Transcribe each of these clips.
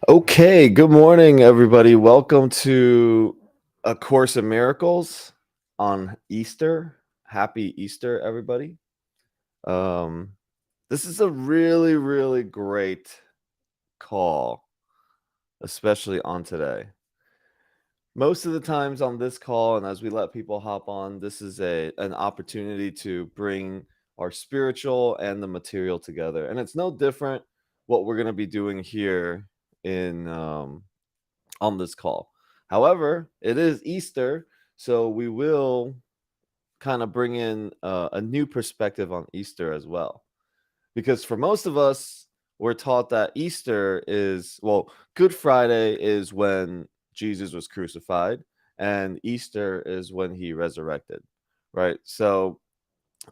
Okay, good morning, everybody. Welcome to A Course in Miracles on Easter. Happy Easter, everybody. Um, this is a really, really great call, especially on today. Most of the times on this call, and as we let people hop on, this is an opportunity to bring our spiritual and the material together. And it's no different what we're going to be doing here in on this call. However, it is Easter, so we will kind of bring in a new perspective on Easter as well. Because for most of us, we're taught that Easter is, well, Good Friday is when Jesus was crucified, and Easter is when he resurrected, right? So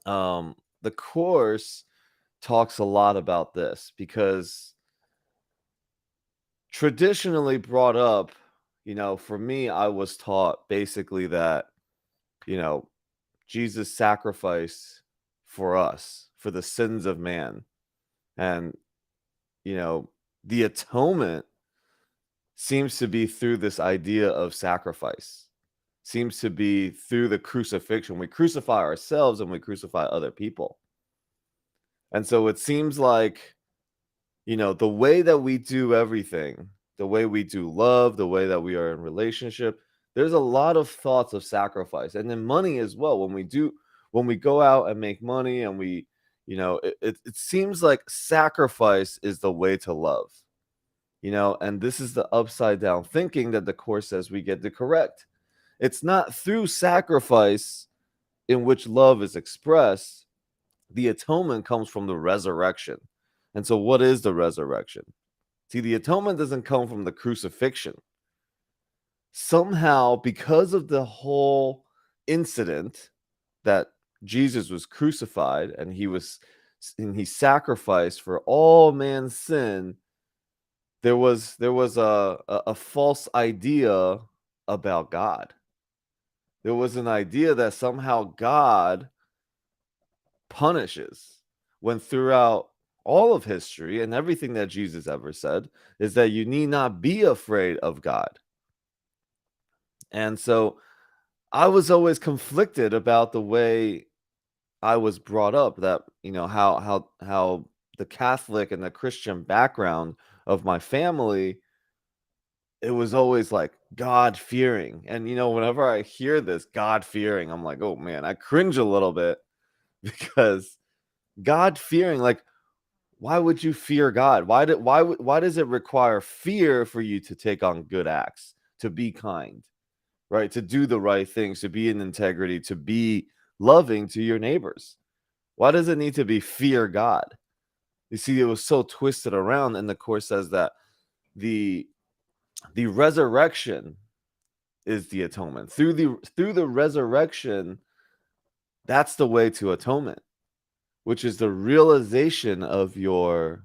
the Course talks a lot about this because traditionally brought up, for me, I was taught basically that, you know, Jesus sacrificed for us, for the sins of man. And, you know, the atonement seems to be through this idea of sacrifice, seems to be through the crucifixion. We crucify ourselves and we crucify other people. And so it seems like, the way that we do everything, the way we do love, the way that we are in relationship, there's a lot of thoughts of sacrifice. And then money as well. When we go out and make money and it seems like sacrifice is the way to love, and this is the upside down thinking that the Course says we get to correct. It's not through sacrifice in which love is expressed. The atonement comes from the resurrection. And so, what is the resurrection? See, the atonement doesn't come from the crucifixion. Somehow, because of the whole incident that Jesus was crucified and he sacrificed for all man's sin, there was a false idea about God. There was an idea that somehow God punishes, when throughout all of history and everything that Jesus ever said is that you need not be afraid of God. And so I was always conflicted about the way I was brought up, that how the Catholic and the Christian background of my family, it was always like God fearing. And whenever I hear this God fearing, I'm like, oh man, I cringe a little bit because God fearing, like, why would you fear God? Why does it require fear for you to take on good acts, to be kind, right? To do the right things, to be in integrity, to be loving to your neighbors? Why does it need to be fear God? You see, it was so twisted around, and the Course says that the the resurrection is the atonement. Through the resurrection, that's the way to atonement, which is the realization of your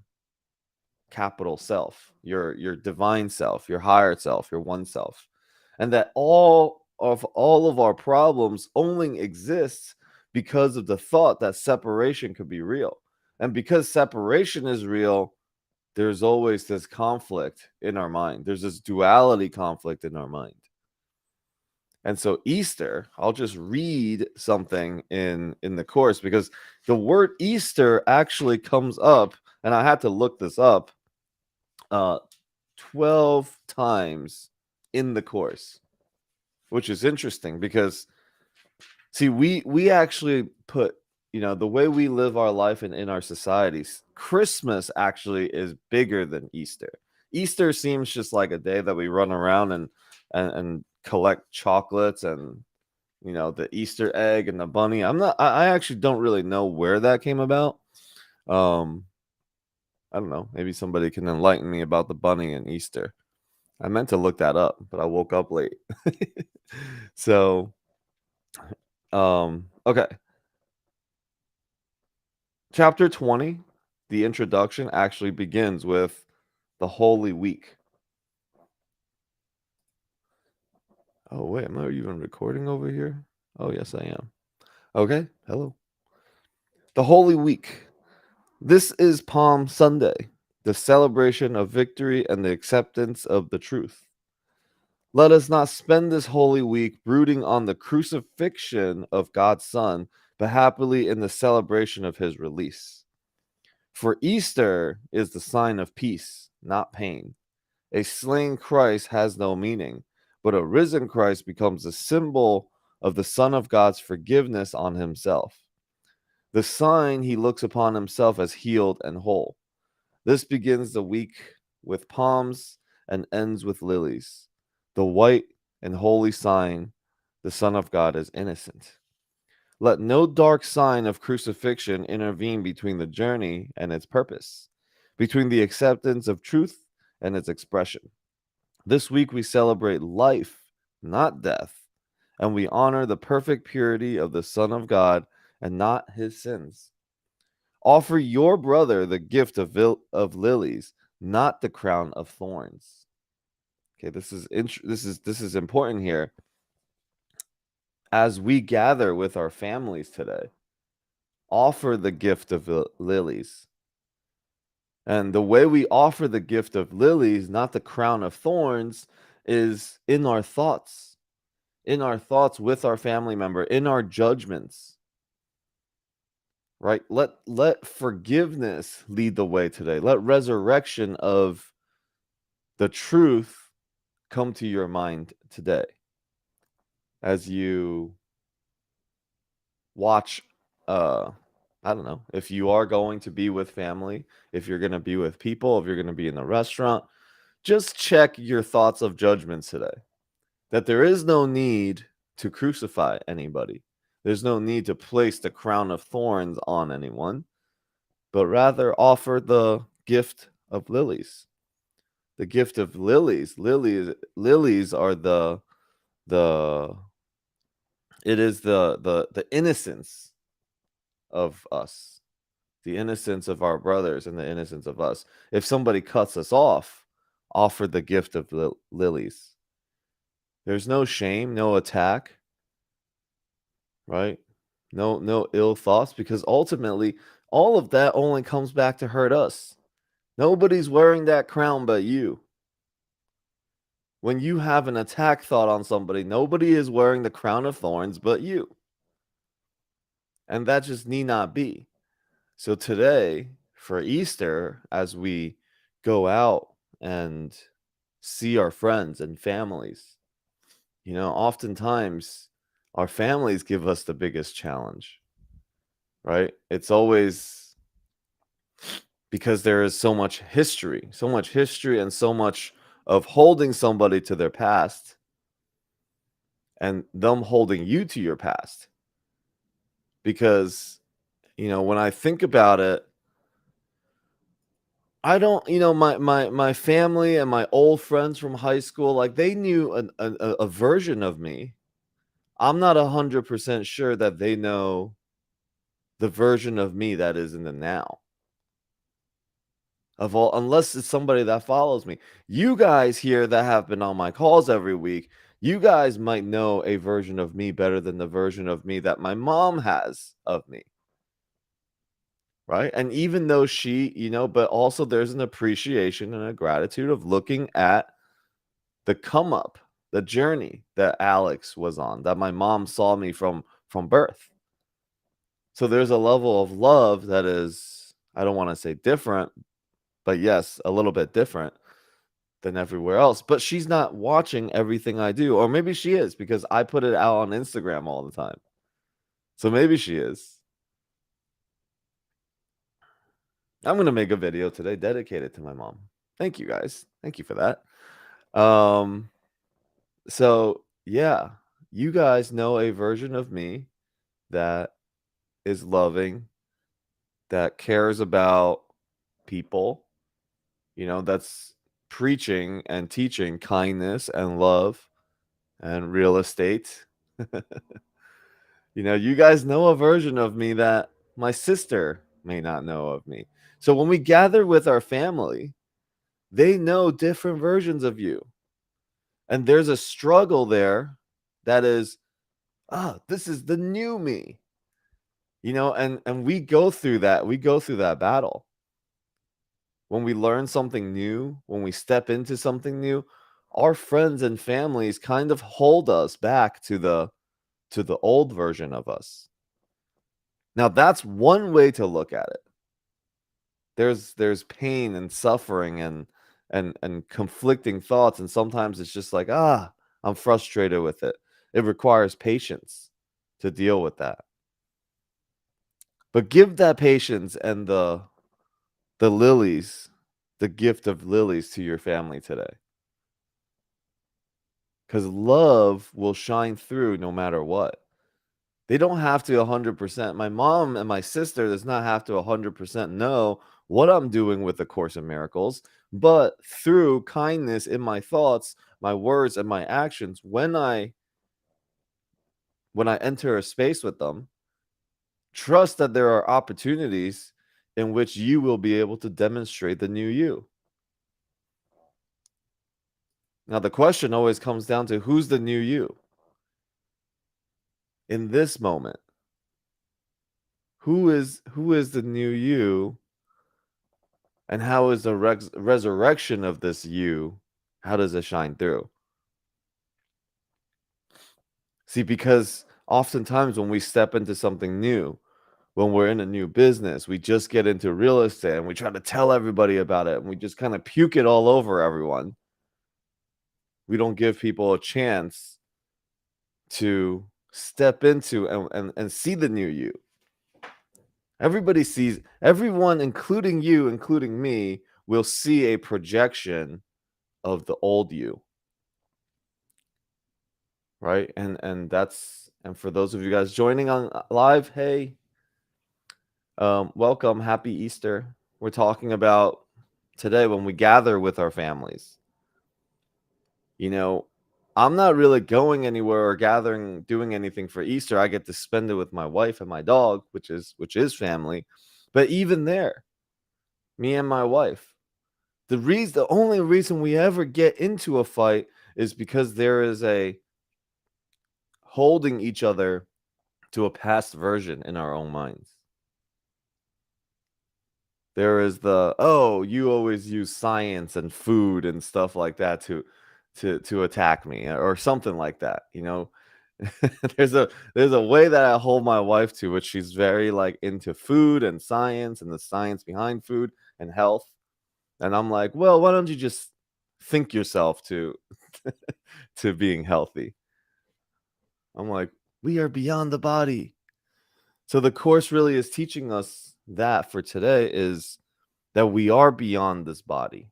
capital self, your divine self, your higher self, your one self. And that all of our problems only exists because of the thought that separation could be real. And because separation is real, there's always this conflict in our mind. There's this duality conflict in our mind. And so Easter, I'll just read something in the Course, because the word Easter actually comes up, and I had to look this up, uh 12 times in the Course, which is interesting because, see, we actually put, the way we live our life in our societies, Christmas actually is bigger than Easter. Easter seems just like a day that we run around and collect chocolates and, the Easter egg and the bunny. I actually don't really know where that came about. um I don't know, maybe somebody can enlighten me about the bunny and Easter. I meant to look that up, but I woke up late. So, okay. Chapter 20, the introduction, actually begins with the Holy Week. Oh, wait, am I even recording over here? Oh, yes, I am. Okay, hello. The Holy Week. This is Palm Sunday, the celebration of victory, and the acceptance of the truth. Let us not spend this holy week brooding on the crucifixion of God's Son, but happily in the celebration of his release. For Easter is the sign of peace, not pain. A slain Christ has no meaning, but a risen Christ becomes a symbol of the Son of God's forgiveness on himself. The sign he looks upon himself as healed and whole. This begins the week with palms and ends with lilies. The white and holy sign, the Son of God is innocent. Let no dark sign of crucifixion intervene between the journey and its purpose, between the acceptance of truth and its expression. This week we celebrate life, not death, and we honor the perfect purity of the Son of God and not his sins. Offer your brother the gift of lilies, not the crown of thorns. Okay, this is important here. As we gather with our families today, offer the gift of lilies. And the way we offer the gift of lilies, not the crown of thorns, is in our thoughts with our family member, in our judgments. Right? Let forgiveness lead the way today. Let resurrection of the truth come to your mind today as you watch I don't know, if you are going to be with family, if you're going to be with people, if you're going to be in the restaurant, just check your thoughts of judgments today. That there is no need to crucify anybody. There's no need to place the crown of thorns on anyone, but rather offer the gift of lilies. The gift of lilies. Lilies are the it is the innocence of us, the innocence of our brothers and the innocence of us. If somebody cuts us off, offer the gift of lilies. There's no shame, no attack, right? No ill thoughts, because ultimately all of that only comes back to hurt us. Nobody's wearing that crown but you. When you have an attack thought on somebody, nobody is wearing the crown of thorns but you. And that just need not be. So today, for Easter, as we go out and see our friends and families, oftentimes our families give us the biggest challenge, right? It's always because there is so much history and so much of holding somebody to their past and them holding you to your past. Because, when I think about it, I don't, my family and my old friends from high school, like they knew a version of me. I'm not 100% sure that they know the version of me that is in the now. Unless it's somebody that follows me. You guys here that have been on my calls every week, you guys might know a version of me better than the version of me that my mom has of me. Right? And even though she, but also there's an appreciation and a gratitude of looking at the come up, the journey that Alex was on, that my mom saw me from birth. So there's a level of love that is, I don't want to say different, but yes, a little bit different than everywhere else. But she's not watching everything I do. Or maybe she is, because I put it out on Instagram all the time. So maybe she is. I'm going to make a video today dedicated to my mom. Thank you guys. Thank you for that. So yeah, you guys know a version of me that is loving, that cares about people, that's preaching and teaching kindness and love and real estate. You guys know a version of me that my sister may not know of me. So when we gather with our family, they know different versions of you. And there's a struggle there that is, this is the new me. And we go through that. We go through that battle. when we learn something new, when we step into something new, our friends and families kind of hold us back to the old version of us. Now that's one way to look at it. There's pain and suffering and conflicting thoughts, and sometimes it's just like, I'm frustrated with it. It requires patience to deal with that. But give that patience and the lilies, the gift of lilies to your family today. Because love will shine through no matter what. They don't have to 100%. My mom and my sister does not have to 100% know what I'm doing with the Course in Miracles, but through kindness in my thoughts, my words, and my actions, when I enter a space with them, trust that there are opportunities in which you will be able to demonstrate the new you. Now the question always comes down to, who's the new you? In this moment, who is the new you, and how is the resurrection of this you, how does it shine through? See, because oftentimes when we step into something new, when we're in a new business, we just get into real estate and we try to tell everybody about it and we just kind of puke it all over everyone. We don't give people a chance to step into and see the new you. Everybody sees, everyone, including you, including me, will see a projection of the old you, right? And for those of you guys joining on live, hey, welcome, happy Easter. We're talking about today when we gather with our families. You know, I'm not really going anywhere or gathering, doing anything for Easter. I get to spend it with my wife and my dog, which is family. But even there, me and my wife, the only reason we ever get into a fight is because there is a holding each other to a past version in our own minds. There is oh, you always use science and food and stuff like that to attack me or something like that, you know. There's a way that I hold my wife to, which she's very like into food and science and the science behind food and health. And I'm like, well, why don't you just think yourself to to being healthy? I'm like, we are beyond the body. So the course really is teaching us that for today is that we are beyond this body.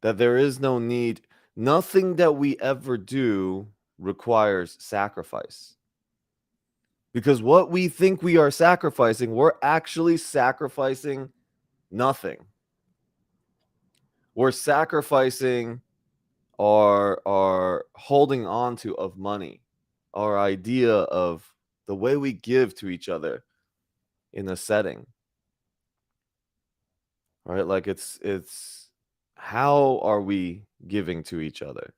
That there is no need, nothing that we ever do requires sacrifice. Because what we think we are sacrificing, we're actually sacrificing nothing. We're sacrificing our holding on to of money, our idea of the way we give to each other in a setting. Right? Like it's how are we giving to each other?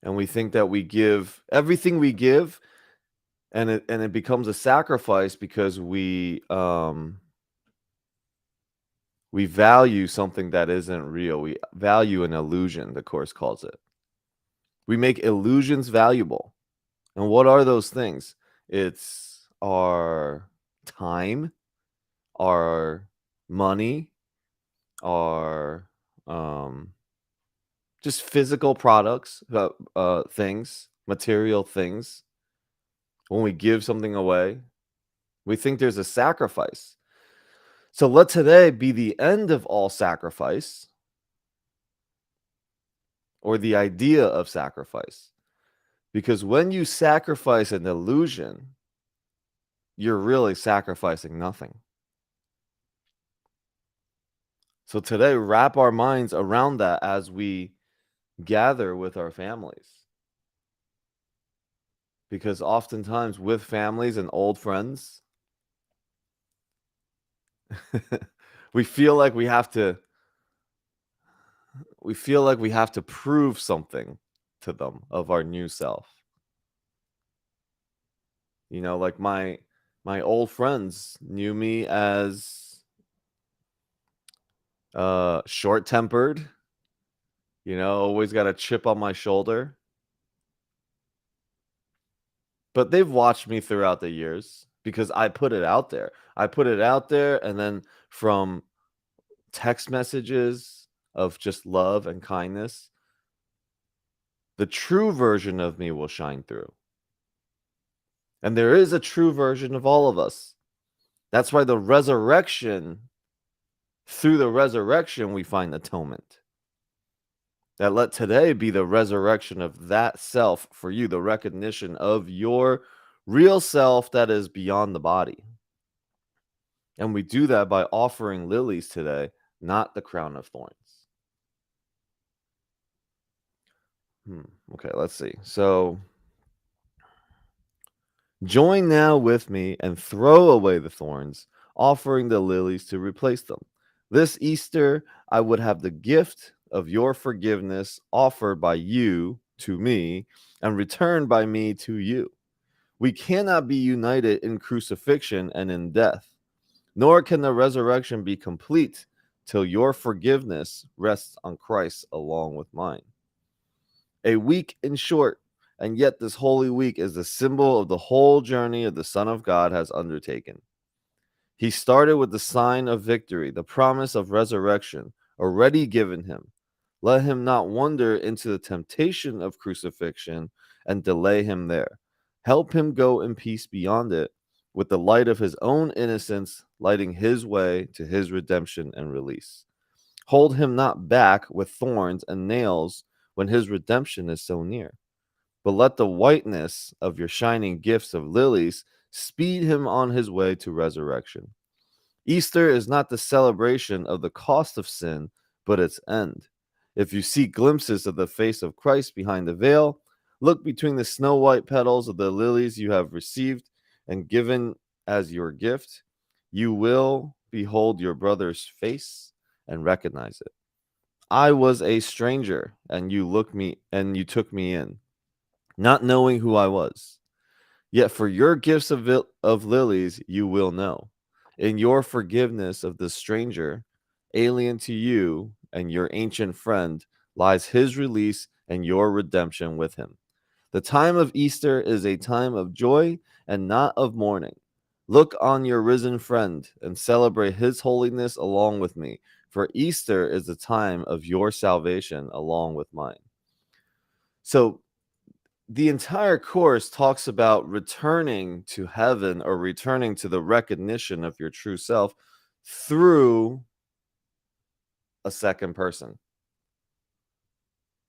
And we think that we give everything we give, and it becomes a sacrifice because we value something that isn't real. We value an illusion, the course calls it. We make illusions valuable. And what are those things? It's our time, our money, our just physical products, things, material things. When we give something away, we think there's a sacrifice. So let today be the end of all sacrifice, or the idea of sacrifice. Because when you sacrifice an illusion, you're really sacrificing nothing. So today, wrap our minds around that as we gather with our families. Because oftentimes with families and old friends, we feel like we have to prove something to them of our new self. You know, like My old friends knew me as short-tempered, always got a chip on my shoulder. But they've watched me throughout the years because I put it out there. I put it out there, and then from text messages of just love and kindness, the true version of me will shine through. And there is a true version of all of us. That's why through the resurrection, we find atonement. That let today be the resurrection of that self for you, the recognition of your real self that is beyond the body. And we do that by offering lilies today, not the crown of thorns. Hmm. Okay, let's see. So join now with me and throw away the thorns, offering the lilies to replace them. This Easter, I would have the gift of your forgiveness offered by you to me and returned by me to you. We cannot be united in crucifixion and in death, nor can the resurrection be complete till your forgiveness rests on Christ along with mine. A week in short, and yet this holy week is the symbol of the whole journey of the Son of God has undertaken. He started with the sign of victory, the promise of resurrection already given him. Let him not wander into the temptation of crucifixion and delay him there. Help him go in peace beyond it, with the light of his own innocence lighting his way to his redemption and release. Hold him not back with thorns and nails when his redemption is so near, but let the whiteness of your shining gifts of lilies speed him on his way to resurrection. Easter is not the celebration of the cost of sin, but its end. If you see glimpses of the face of Christ behind the veil, look between the snow white petals of the lilies you have received and given as your gift. You will behold your brother's face and recognize it. I was a stranger, and you took me in, not knowing who I was. Yet for your gifts of lilies you will know. In your forgiveness of the stranger, alien to you and your ancient friend, lies his release and your redemption with him. The time of Easter is a time of joy and not of mourning. Look on your risen friend and celebrate his holiness along with me, for Easter is the time of your salvation along with mine. So, the entire course talks about returning to heaven or returning to the recognition of your true self through a second person,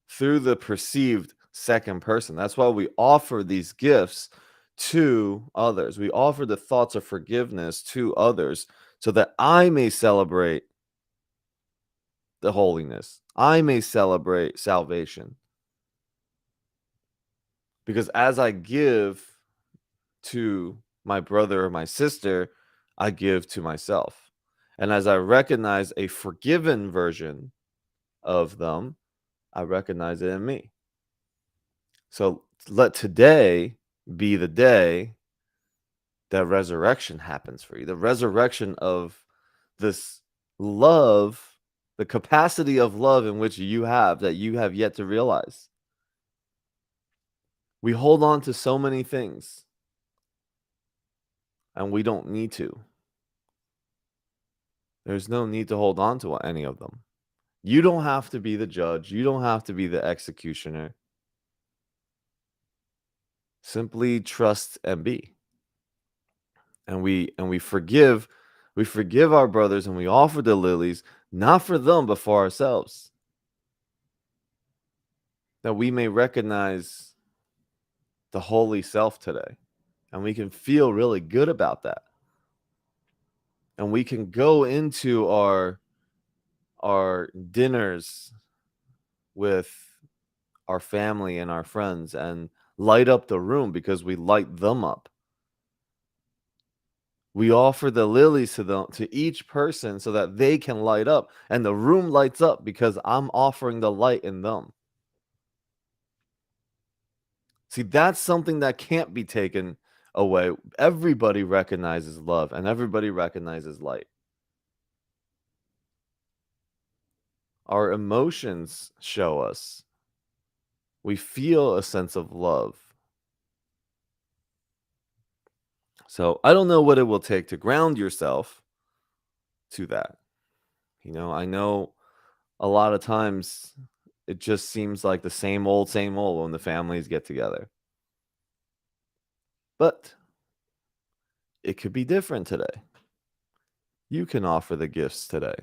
through the perceived second person. That's why we offer these gifts to others. We offer the thoughts of forgiveness to others so that I may celebrate the holiness, I may celebrate salvation. Because as I give to my brother or my sister, I give to myself. And as I recognize a forgiven version of them, I recognize it in me. So let today be the day that resurrection happens for you. The resurrection of this love, the capacity of love in which you have that you have yet to realize. We hold on to so many things and we don't need to. There's no need to hold on to any of them. You don't have to be the judge. You don't have to be the executioner. Simply trust and be. And we forgive our brothers and we offer the lilies not for them but for ourselves. That we may recognize the holy self today. And we can feel really good about that. And we can go into our dinners with our family and our friends and light up the room because we light them up. We offer the lilies to each person so that they can light up, and the room lights up because I'm offering the light in them. See, that's something that can't be taken away, everybody recognizes love and everybody recognizes light. Our emotions show us. We feel a sense of love. So I don't know what it will take to ground yourself to that. I know a lot of times it just seems like the same old when the families get together. But it could be different today. You can offer the gifts today.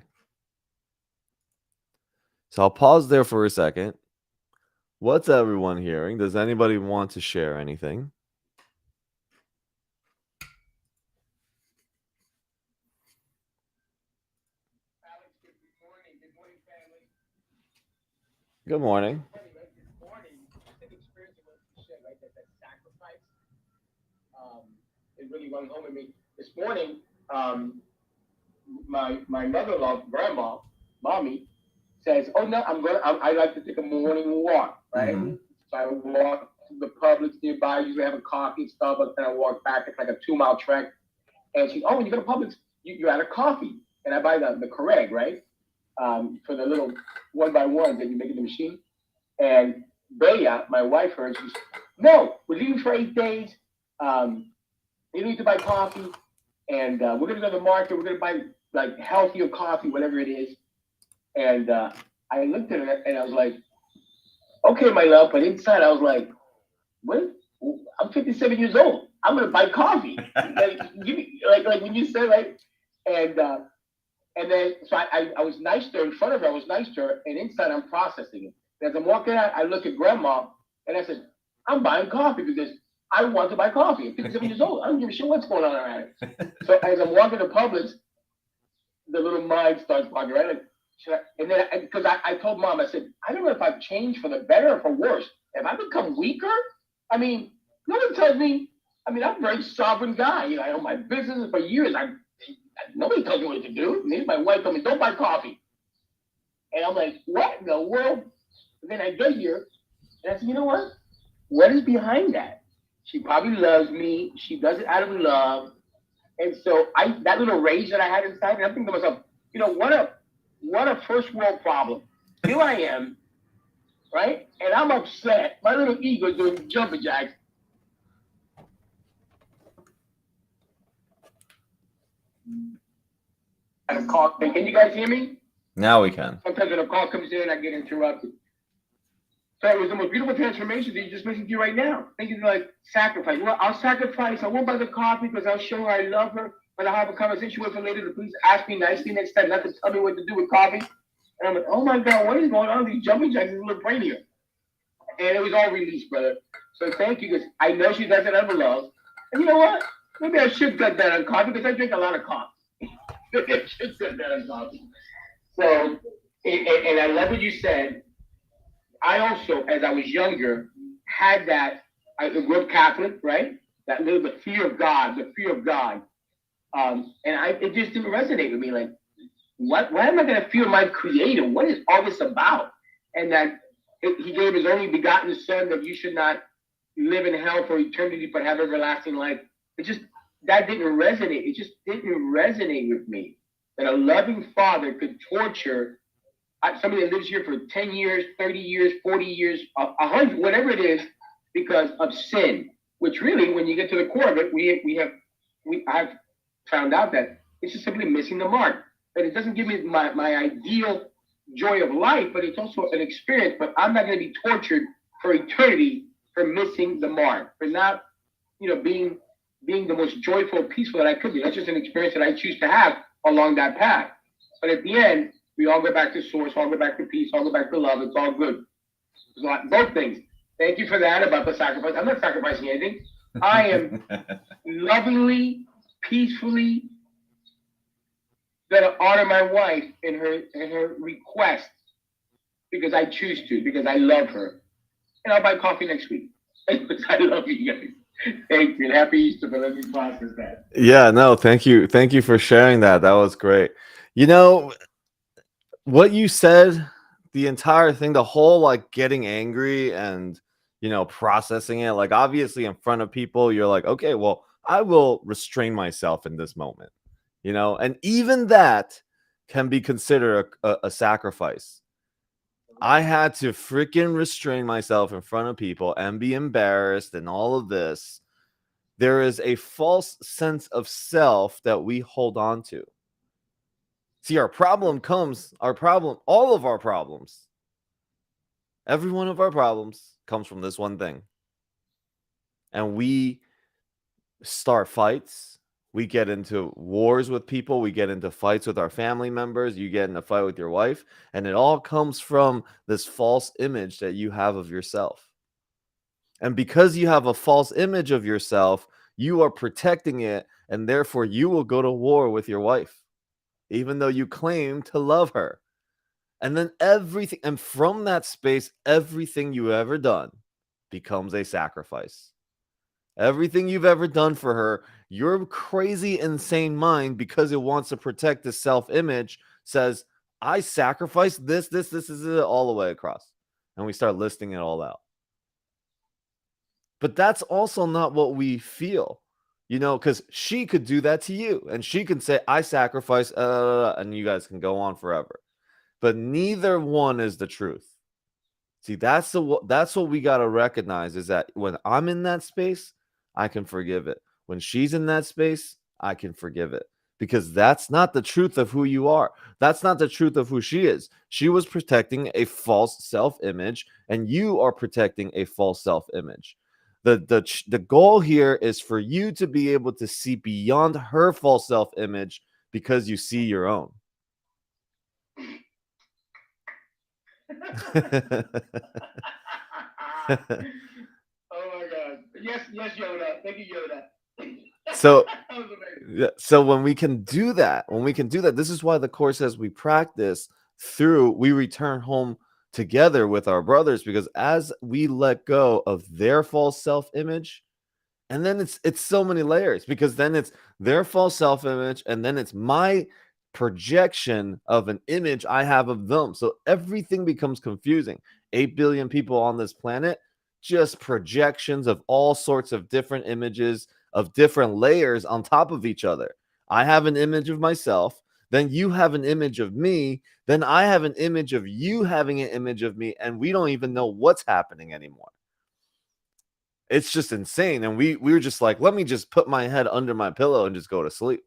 So I'll pause there for a second. What's everyone hearing? Does anybody want to share anything? Alex, good morning. Good morning, family. Good morning. Funny, right? This morning, just an experience of what you said, right? That sacrifice, um, it really rung home with me. This morning, my mother-in-law, grandma, mommy, says, "Oh no, I like to take a morning walk, right?" Mm-hmm. So I walk to the Publix nearby. Usually have a coffee at Starbucks, then I walk back. It's like a 2 mile trek. And she's, "Oh, when you go to Publix, you're out of coffee." And I buy the Keurig, right? For the little one by ones that you make in the machine. And Bea, my wife, heard, she's, "No, we're leaving for 8 days. Um, you need to buy coffee, and we're gonna go to the market. We're gonna buy like healthier coffee, whatever it is." And I looked at her and I was like, "Okay, my love," but inside I was like, "What? I'm 57 years old. I'm gonna buy coffee." Like, give me, like when you said, like, and and then, so I was nice to her in front of her. I was nice to her, and inside I'm processing it. And as I'm walking out, I look at grandma, and I said, "I'm buying coffee because I want to buy coffee. I'm 57 years old. I don't give a shit what's going on around it." So as I'm walking to Publix, the little mind starts walking, right? Like, and then, because I told mom, I said, "I don't know if I've changed for the better or for worse. Have I become weaker? I mean, no one tells me. I mean, I'm a very sovereign guy. I own my business for years. Nobody tells me what to do. Maybe my wife told me, don't buy coffee." And I'm like, what in the world? And then I get here, and I said, you know what? What is behind that? She probably loves me. She does it out of love. And so that little rage that I had inside, and I'm thinking to myself, what a first world problem. Here I am, right? And I'm upset. My little ego is doing jumping jacks. And a call. Can you guys hear me? Now we can. Sometimes when a call comes in, I get interrupted. So it was the most beautiful transformation that you just mentioned to you right now. Thinking like sacrifice. Well, I'll sacrifice. I won't buy the coffee because I'll show her I love her. But I'll have a conversation with her later to please ask me nicely next time, not to tell me what to do with coffee. And I'm like, oh my God, what is going on? These jumping jacks is a little brain here. And it was all released, brother. So thank you, because I know she does it out of love. And you know what? Maybe I should cut down on coffee because I drink a lot of coffee. I should cut down on coffee. So, and I love what you said. I also, as I was younger, had that. I grew up Catholic, right? That little the fear of God, the fear of God, and it just didn't resonate with me. Like, what? Why am I going to fear my Creator? What is all this about? And that He gave His only begotten Son that you should not live in hell for eternity, but have everlasting life. It just that didn't resonate. It just didn't resonate with me that a loving Father could torture somebody that lives here for 10 years, 30 years, 40 years, 100, whatever it is, because of sin. Which really, when you get to the core of it, I've found out that it's just simply missing the mark. That it doesn't give me my ideal joy of life, but it's also an experience. But I'm not going to be tortured for eternity for missing the mark, for not, being the most joyful, peaceful that I could be. That's just an experience that I choose to have along that path. But at the end, we all go back to source, all go back to peace, all go back to love. It's all good. Both things. Thank you for that about the sacrifice. I'm not sacrificing anything. I am lovingly, peacefully gonna honor my wife in her request because I choose to, because I love her. And I'll buy coffee next week. I love you guys. Thank you. And happy Easter for letting me process that. Yeah, no, thank you. Thank you for sharing that. That was great. What you said, the entire thing, the whole like getting angry and processing it. Like, obviously, in front of people, you're like, okay, well, I will restrain myself in this moment, and even that can be considered a sacrifice. I had to freaking restrain myself in front of people and be embarrassed and all of this. There is a false sense of self that we hold on to. See, all of our problems, every one of our problems comes from this one thing. And we start fights. We get into wars with people. We get into fights with our family members. You get in a fight with your wife. And it all comes from this false image that you have of yourself. And because you have a false image of yourself, you are protecting it. And therefore, you will go to war with your wife, even though you claim to love her. And then everything, and from that space, everything you've ever done becomes a sacrifice. Everything you've ever done for her, your crazy, insane mind, because it wants to protect the self-image, says, I sacrificed this is it all the way across. And we start listing it all out. But that's also not what we feel, because she could do that to you. And she can say, I sacrifice, and you guys can go on forever. But neither one is the truth. See, that's what we got to recognize, is that when I'm in that space, I can forgive it. When she's in that space, I can forgive it, because that's not the truth of who you are. That's not the truth of who she is. She was protecting a false self-image, and you are protecting a false self-image. The goal here is for you to be able to see beyond her false self-image, because you see your own. Oh my God! Yes, Yoda. Thank you, Yoda. So, That was amazing. yeah, so when we can do that, this is why the Course says we practice we return home together with our brothers, because as we let go of their false self-image, and then it's so many layers, because then it's their false self-image, and then it's my projection of an image I have of them. So everything becomes confusing. 8 billion people on this planet, just projections of all sorts of different images of different layers on top of each other. I have an image of myself, then you have an image of me, then I have an image of you having an image of me, and we don't even know what's happening anymore. It's just insane. And we were just like, let me just put my head under my pillow and just go to sleep.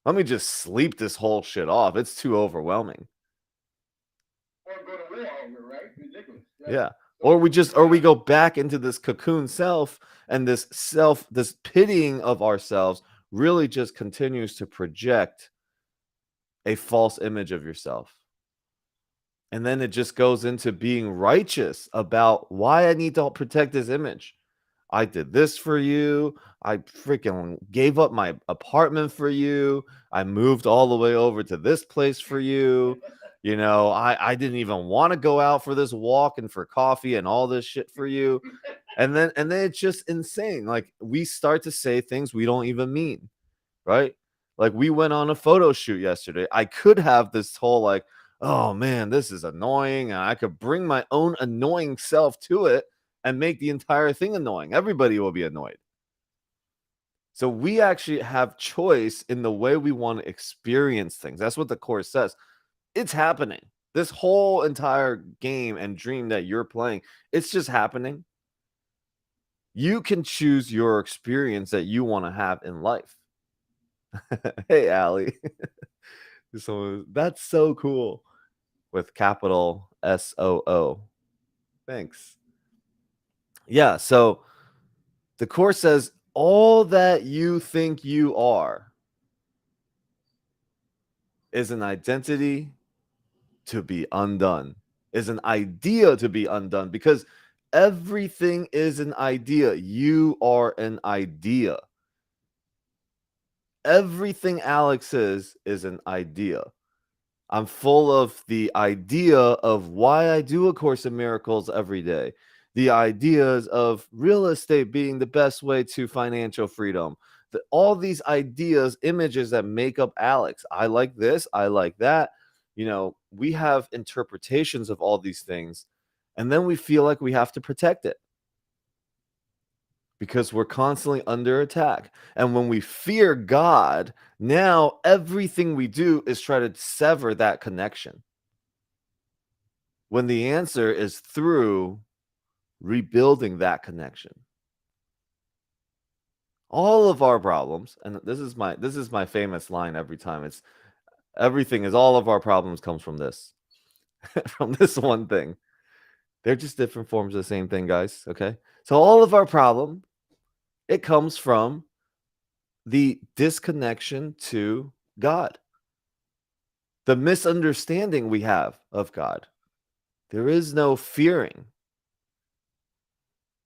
Let me just sleep this whole shit off. It's too overwhelming. Or go to war over, right? Ridiculous. Yeah. Or we go back into this cocoon self, and this pitying of ourselves really just continues to project a false image of yourself. And then it just goes into being righteous about why I need to protect this image. I did this for you. I freaking gave up my apartment for you. I moved all the way over to this place for you. I didn't even want to go out for this walk and for coffee and all this shit for you. And then it's just insane. Like, we start to say things we don't even mean, right? Like, we went on a photo shoot yesterday. I could have this whole like, oh man, this is annoying. And I could bring my own annoying self to it and make the entire thing annoying. Everybody will be annoyed. So we actually have choice in the way we want to experience things. That's what the Course says. It's happening. This whole entire game and dream that you're playing, it's just happening. You can choose your experience that you want to have in life. Hey, Allie. So that's so cool. With capital SOO. Thanks. Yeah, so the Course says all that you think you are is an identity to be undone, is an idea to be undone, because everything is an idea. You are an idea. Everything Alex is an idea. I'm full of the idea of why I do A Course in Miracles every day. The ideas of real estate being the best way to financial freedom. All these ideas, images that make up Alex. I like this. I like that. We have interpretations of all these things. And then we feel like we have to protect it because we're constantly under attack. And when we fear God, now everything we do is try to sever that connection. When the answer is through rebuilding that connection. All of our problems, and this is my famous line every time. It's everything is all of our problems comes from this. From this one thing. They're just different forms of the same thing, guys. Okay. So all of our problem, it comes from the disconnection to God, the misunderstanding we have of God. There is no fearing.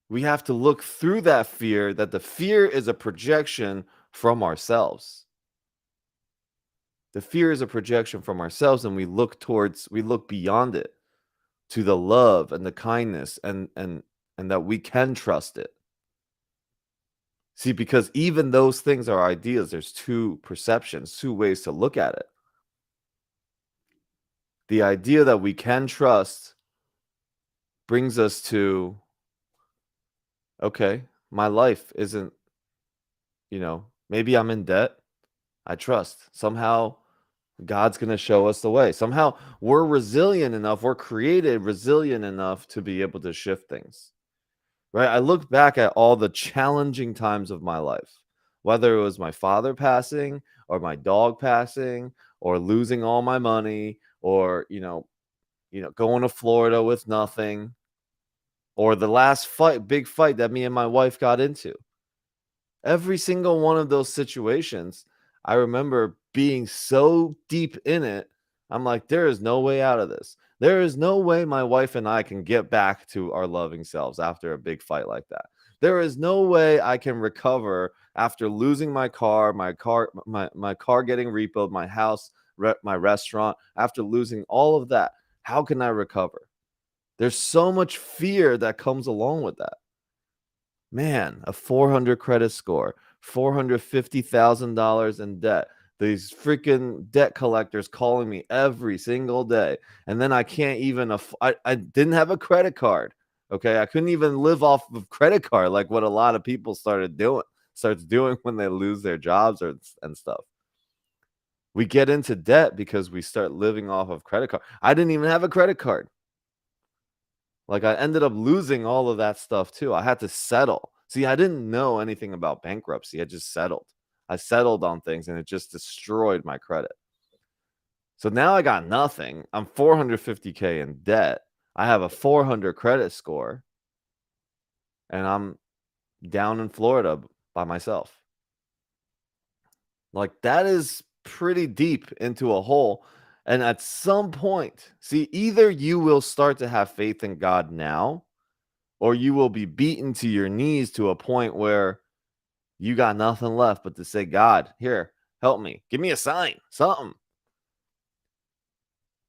We have to look through that fear, that the fear is a projection from ourselves. The fear is a projection from ourselves, and we look beyond it to the love and the kindness and that we can trust it. See, because even those things are ideas, there's two perceptions, two ways to look at it. The idea that we can trust brings us to, okay, my life isn't, maybe I'm in debt. I trust. Somehow God's going to show us the way. Somehow we're resilient enough, we're created resilient enough to be able to shift things. Right? I look back at all the challenging times of my life, whether it was my father passing or my dog passing or losing all my money or, going to Florida with nothing, or the last big fight that me and my wife got into. Every single one of those situations, I remember being so deep in it. I'm like, there is no way out of this. There is no way my wife and I can get back to our loving selves after a big fight like that. There is no way I can recover after losing my car getting repoed, my house, my restaurant, after losing all of that. How can I recover? There's so much fear that comes along with that. Man, a 400 credit score, $450,000 in debt. These freaking debt collectors calling me every single day. And then I can't even, I didn't have a credit card. Okay. I couldn't even live off of credit card like what a lot of people starts doing when they lose their jobs and stuff. We get into debt because we start living off of credit card. I didn't even have a credit card. Like I ended up losing all of that stuff too. I had to settle. See, I didn't know anything about bankruptcy. I just settled. I settled on things and it just destroyed my credit. So now I got nothing. I'm 450K in debt. I have a 400 credit score and I'm down in Florida by myself. Like that is pretty deep into a hole. And at some point, see, either you will start to have faith in God now, or you will be beaten to your knees to a point where you got nothing left but to say, God, here, help me. Give me a sign, something.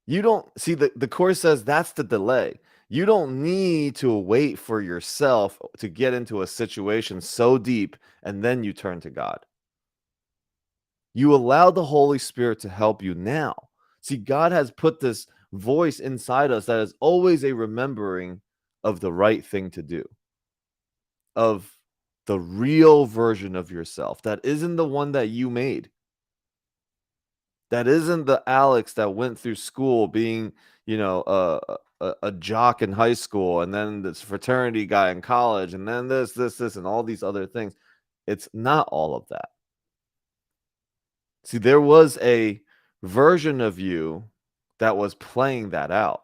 You don't see the course says that's the delay. You don't need to wait for yourself to get into a situation so deep and then you turn to God. You allow the Holy Spirit to help you now. See, God has put this voice inside us that is always a remembering of the right thing to do, of the real version of yourself that isn't the one that you made. That isn't the Alex that went through school being, a jock in high school and then this fraternity guy in college and then this, and all these other things. It's not all of that. See, there was a version of you that was playing that out,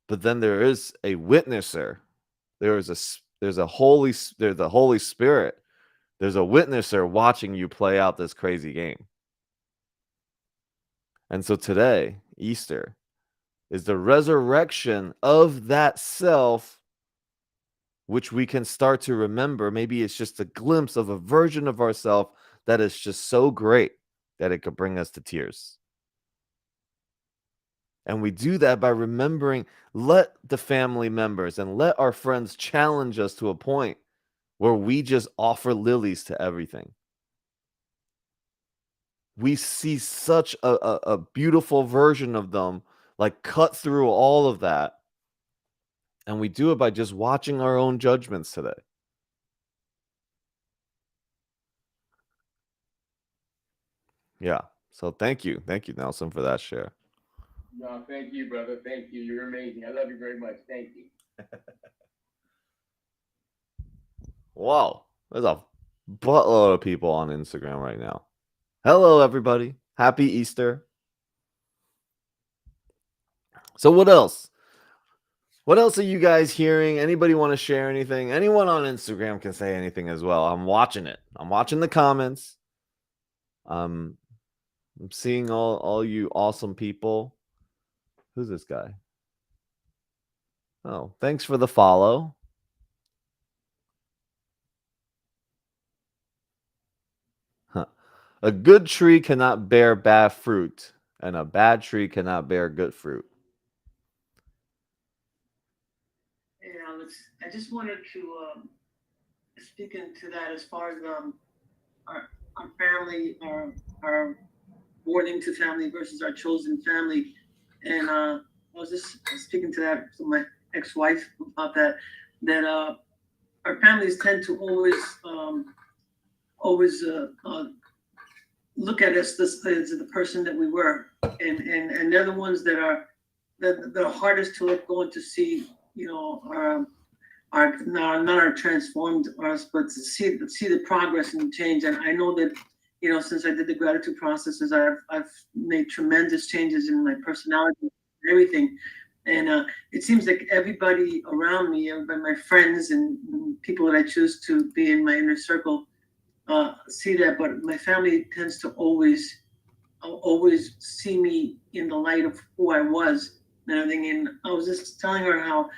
but then there is a witnesser. There's the Holy Spirit. There's a witnesser watching you play out this crazy game. And so today, Easter, is the resurrection of that self, which we can start to remember. Maybe it's just a glimpse of a version of ourselves that is just so great that it could bring us to tears. And we do that by remembering, let the family members and let our friends challenge us to a point where we just offer lilies to everything. We see such a beautiful version of them, like cut through all of that And we do it by just watching our own judgments today. Yeah. So thank you. Thank you, Nelson, for that share. No, thank you, brother. Thank you. You're amazing. I love you very much. Thank you. Wow. There's a buttload of people on Instagram right now. Hello, everybody. Happy Easter. So what else? What else are you guys hearing? Anybody want to share anything? Anyone on Instagram can say anything as well. I'm watching it. I'm watching the comments. I'm seeing all you awesome people. Who's this guy? Oh, thanks for the follow. Huh. A good tree cannot bear bad fruit, and a bad tree cannot bear good fruit. Hey, Alex, I just wanted to speak into that as far as our family, our Worthington family versus our chosen family. And I was just speaking to that to my ex-wife about that our families tend to always look at us as the person that we were, and they're the ones that are the hardest to let go and to see, you know, our not our transformed us, but to see the progress and change. And I know that, you know, since I did the gratitude processes, I've made tremendous changes in my personality and everything. And it seems like everybody around me, everybody, my friends and people that I choose to be in my inner circle, see that. But my family tends to always see me in the light of who I was and everything. And I was just telling her how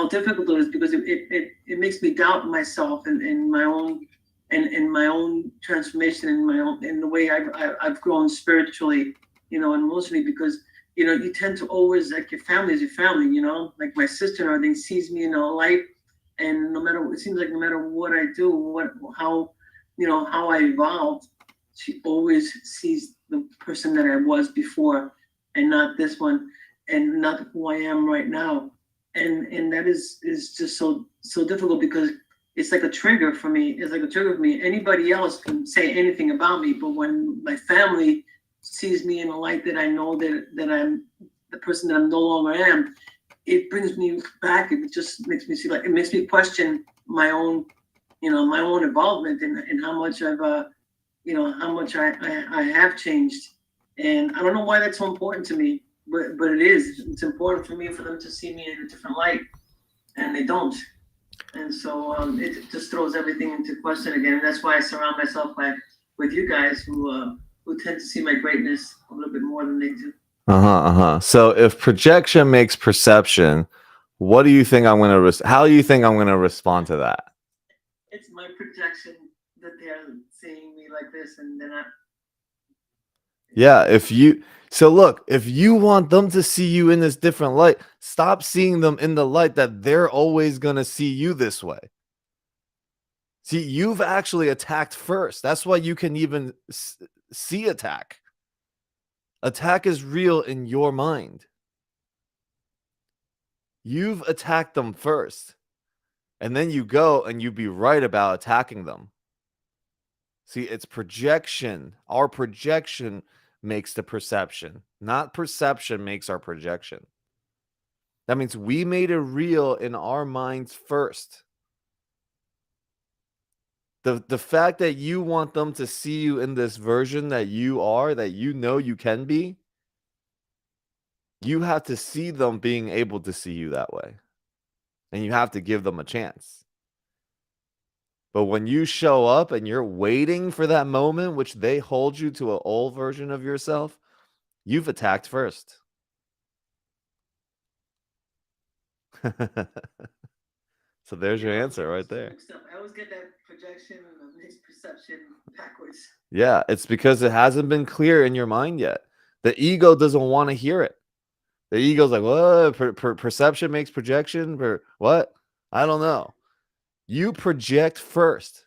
difficult it is, because it makes me doubt myself and my own and my own transformation and my own in the way I've grown spiritually, you know, and emotionally, because you know you tend to always, like, your family is your family, you know, like my sister and everything sees me in a light, and no matter, it seems like no matter what I do, how, you know, how I evolved, she always sees the person that I was before, and not this one, and not who I am right now. And that is just so difficult, because it's like a trigger for me. It's like a trigger for me. Anybody else can say anything about me, but when my family sees me in a light that I know that I'm the person that I no longer am, it brings me back. It just makes me see, like, it makes me question my own, you know, my own involvement and how much I've you know, how much I have changed. And I don't know why that's so important to me, but it is. It's important for me for them to see me in a different light, and they don't. And so it just throws everything into question again. And that's why I surround myself with you guys who tend to see my greatness a little bit more than they do. So if projection makes perception, what do you think I'm going to how do you think I'm going to respond to that? It's my projection that they're seeing me like this, and they're not. Yeah, if you want them to see you in this different light, stop seeing them in the light that they're always going to see you this way. See, you've actually attacked first. That's why you can even see attack. Attack is real in your mind. You've attacked them first. And then you go and you be right about attacking them. See, it's projection. Our projection makes the perception, not perception makes our projection. That means we made it real in our minds first. The fact that you want them to see you in this version that you are, that you know you can be, you have to see them being able to see you that way. And you have to give them a chance. But when you show up and you're waiting for that moment, which they hold you to an old version of yourself, you've attacked first. So there's your answer right there. I always get that projection and the perception backwards. Yeah, it's because it hasn't been clear in your mind yet. The ego doesn't want to hear it. The ego's like, what? Perception makes projection? What? I don't know. You project first.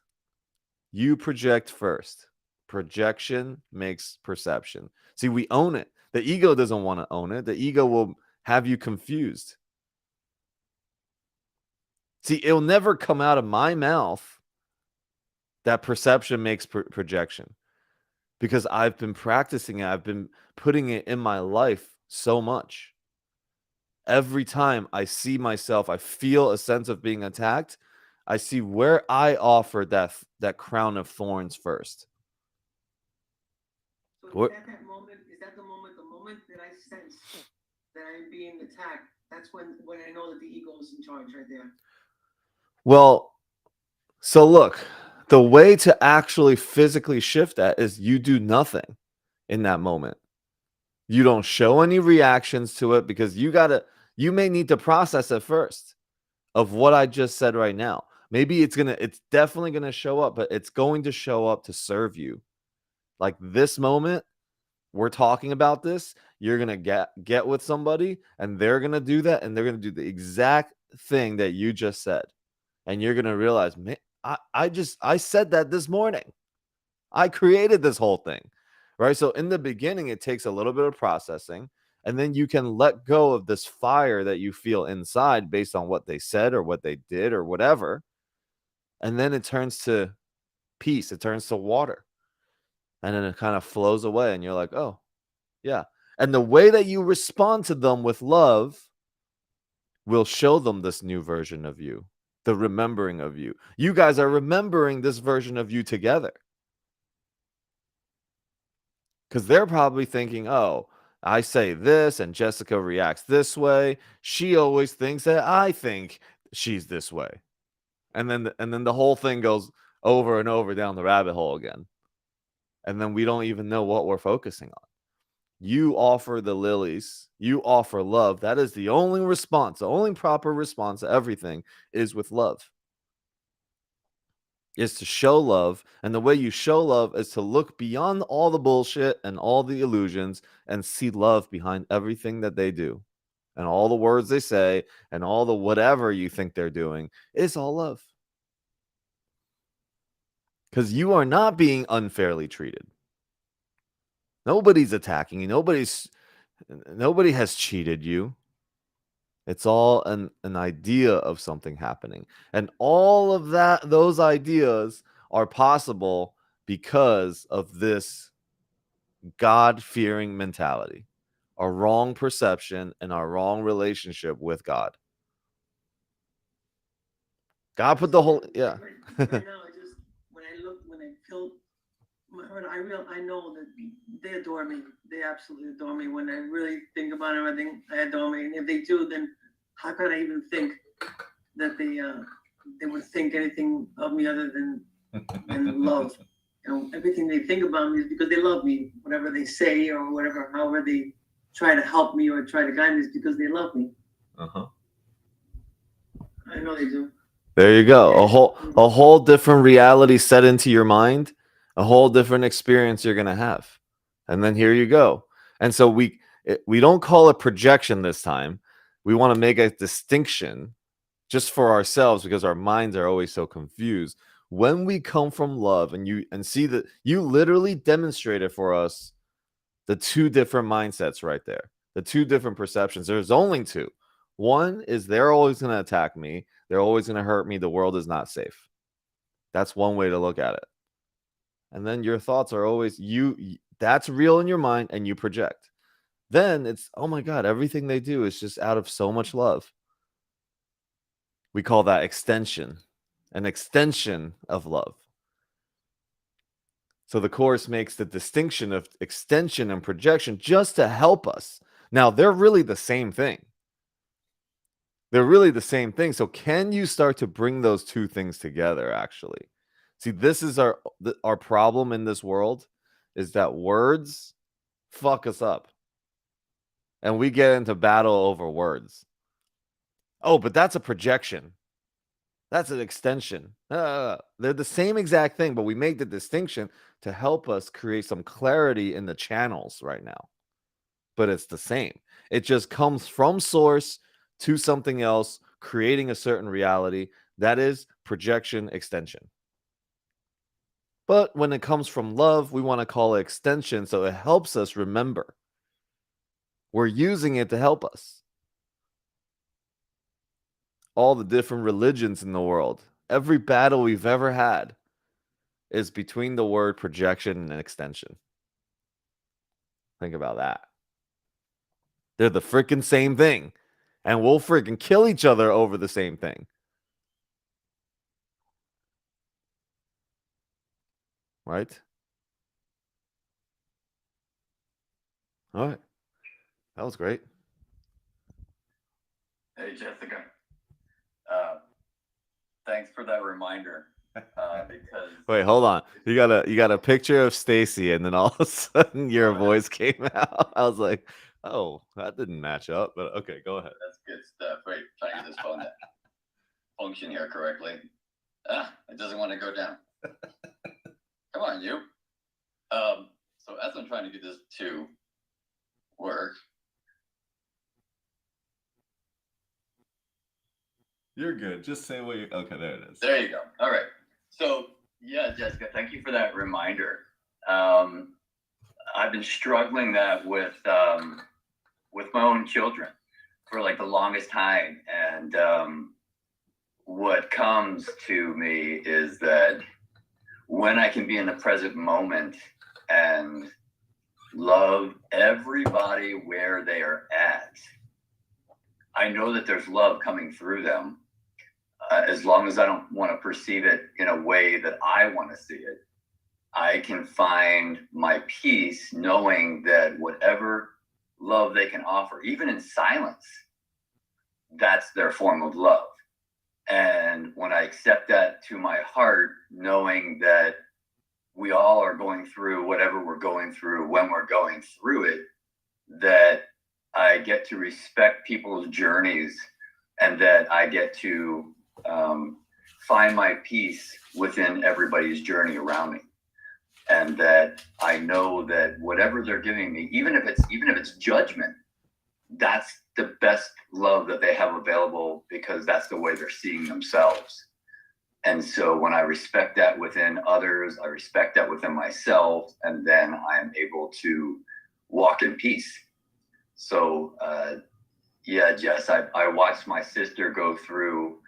You project first. Projection makes perception. See, we own it. The ego doesn't want to own it. The ego will have you confused. See, it'll never come out of my mouth that perception makes projection, because I've been practicing it. I've been putting it in my life so much. Every time I see myself, I feel a sense of being attacked. I see where I offered that crown of thorns first. So What- is that moment? Is that the moment that I sense that I'm being attacked? That's when I know that the ego is in charge right there. Well, so look, the way to actually physically shift that is you do nothing in that moment. You don't show any reactions to it, because you may need to process it first of what I just said right now. Maybe it's definitely going to show up, but it's going to show up to serve you. Like this moment, we're talking about this, you're going to get with somebody and they're going to do that, and they're going to do the exact thing that you just said. And you're going to realize, man, I said that this morning. I created this whole thing, right? So in the beginning, it takes a little bit of processing, and then you can let go of this fire that you feel inside based on what they said or what they did or whatever. And then it turns to peace. It turns to water. And then it kind of flows away, and you're like, oh, yeah. And the way that you respond to them with love will show them this new version of you, the remembering of you. You guys are remembering this version of you together. Because they're probably thinking, oh, I say this and Jessica reacts this way. She always thinks that I think she's this way. And then the whole thing goes over and over down the rabbit hole again. And then we don't even know what we're focusing on. You offer the lilies. You offer love. That is the only response. The only proper response to everything is with love. Is to show love. And the way you show love is to look beyond all the bullshit and all the illusions and see love behind everything that they do. And all the words they say and all the whatever you think they're doing is all love. Because you are not being unfairly treated. Nobody's attacking you. Nobody has cheated you. It's all an idea of something happening. And all of those ideas are possible because of this God-fearing mentality, a wrong perception, and our wrong relationship with God. God put the whole, yeah. Right now, when I feel my heart, I know that they adore me. They absolutely adore me. When I really think about it, I think I adore me. And if they do, then how could I even think that they would think anything of me other than love? You know, everything they think about me is because they love me. Whatever they say or whatever, however they try to help me or try to guide me is because they love me. Uh-huh. I know they do. There you go. A whole different reality set into your mind, a whole different experience you're going to have. And then here you go. And so we don't call it projection this time. We want to make a distinction just for ourselves, because our minds are always so confused. When we come from love and see that you literally demonstrated for us the two different mindsets right there, the two different perceptions. There's only two. One is they're always going to attack me. They're always going to hurt me. The world is not safe. That's one way to look at it. And then your thoughts are always that's real in your mind, and you project. Then it's, oh my God, everything they do is just out of so much love. We call that extension, an extension of love. So the Course makes the distinction of extension and projection just to help us. Now, they're really the same thing. They're really the same thing. So can you start to bring those two things together, actually? See, this is our problem in this world, is that words fuck us up. And we get into battle over words. Oh, but that's a projection. That's an extension. They're the same exact thing, but we make the distinction to help us create some clarity in the channels right now. But it's the same. It just comes from source to something else, creating a certain reality. That is projection, extension. But when it comes from love, we want to call it extension, so it helps us remember. We're using it to help us. all the different religions in the world. Every battle we've ever had is between the word projection and extension. Think about that. They're the freaking same thing. And we'll freaking kill each other over the same thing. Right? All right. That was great. Hey, Jessica. Thanks for that reminder. Because Wait, hold on. You got a picture of Stacy, and then all of a sudden your voice came out. I was like, oh, that didn't match up. But okay, go ahead. that's good stuff. Wait, trying to get this phone to function here correctly. It doesn't want to go down. Come on, you. So as I'm trying to get this to work, You're good. Just say what you. Okay, there it is. there you go. All right. So yeah, Jessica, thank you for that reminder. I've been struggling that with my own children for like the longest time, and what comes to me is that when I can be in the present moment and love everybody where they are at, I know that there's love coming through them. As long as I don't want to perceive it in a way that I want to see it, I can find my peace knowing that whatever love they can offer, even in silence, that's their form of love. And when I accept that to my heart, knowing that we all are going through whatever we're going through when we're going through it, that I get to respect people's journeys, and that I get to find my peace within everybody's journey around me, and that I know that whatever they're giving me, even if it's judgment, that's the best love that they have available, because that's the way they're seeing themselves. And so when I respect that within others, I respect that within myself, and then I am able to walk in peace. So yeah, Jess, I watched my sister go through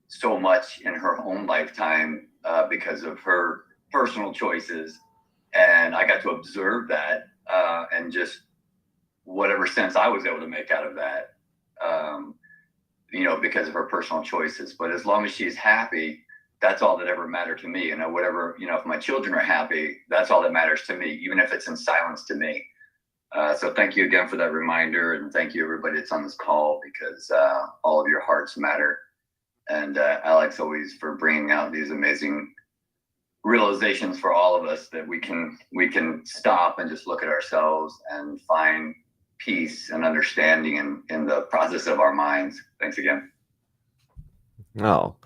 so much in her own lifetime because of her personal choices, and I got to observe that and just whatever sense I was able to make out of that, because of her personal choices. But as long as she's happy, that's all that ever mattered to me. And whatever, if my children are happy, that's all that matters to me, even if it's in silence to me. So thank you again for that reminder, and thank you everybody that's on this call, because all of your hearts matter. And Alex, always for bringing out these amazing realizations for all of us, that we can stop and just look at ourselves and find peace and understanding in the process of our minds. Thanks again. Oh,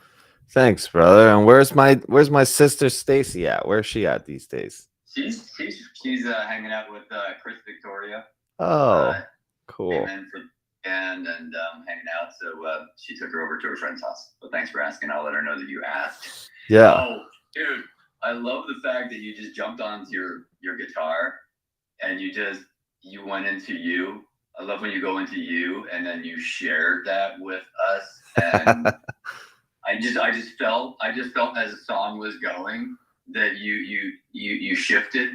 thanks, brother. And where's my sister Stacy at? Where's she at these days? She's hanging out with Chris Victoria. Oh, cool. Came in for and hanging out. So she took her over to her friend's house. So thanks for asking. I'll let her know that you asked. Yeah. Oh, dude, I love the fact that you just jumped onto your guitar and you went into you. I love when you go into you and then you shared that with us. And I just felt as the song was going that you shifted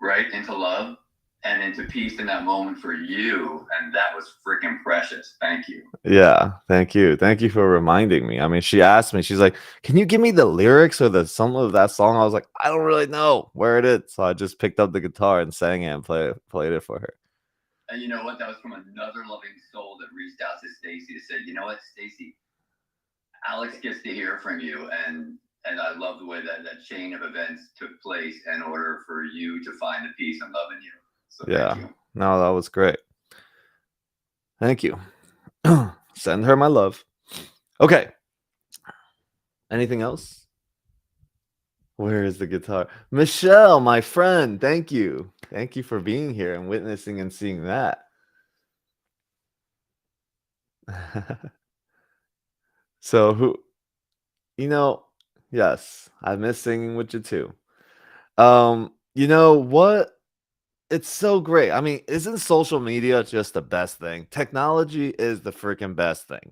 right into love and into peace in that moment for you, and that was freaking precious. Thank you. Yeah, thank you for reminding me. I mean, she asked me, she's like, can you give me the lyrics or some of that song? I was like, I don't really know where it is, so I just picked up the guitar and sang it and played it for her. And you know what, that was from another loving soul that reached out to Stacy and said, you know what, Stacy, Alex gets to hear from you, and I love the way that chain of events took place in order for you to find the peace and love in you. So yeah, thank you. No, that was great. Thank you. Send her my love. Okay. Anything else? Where is the guitar? Michelle, my friend, thank you. Thank you for being here and witnessing and seeing that. So yes, I miss singing with you too. You know what? It's so great. I mean, isn't social media just the best thing? Technology is the freaking best thing.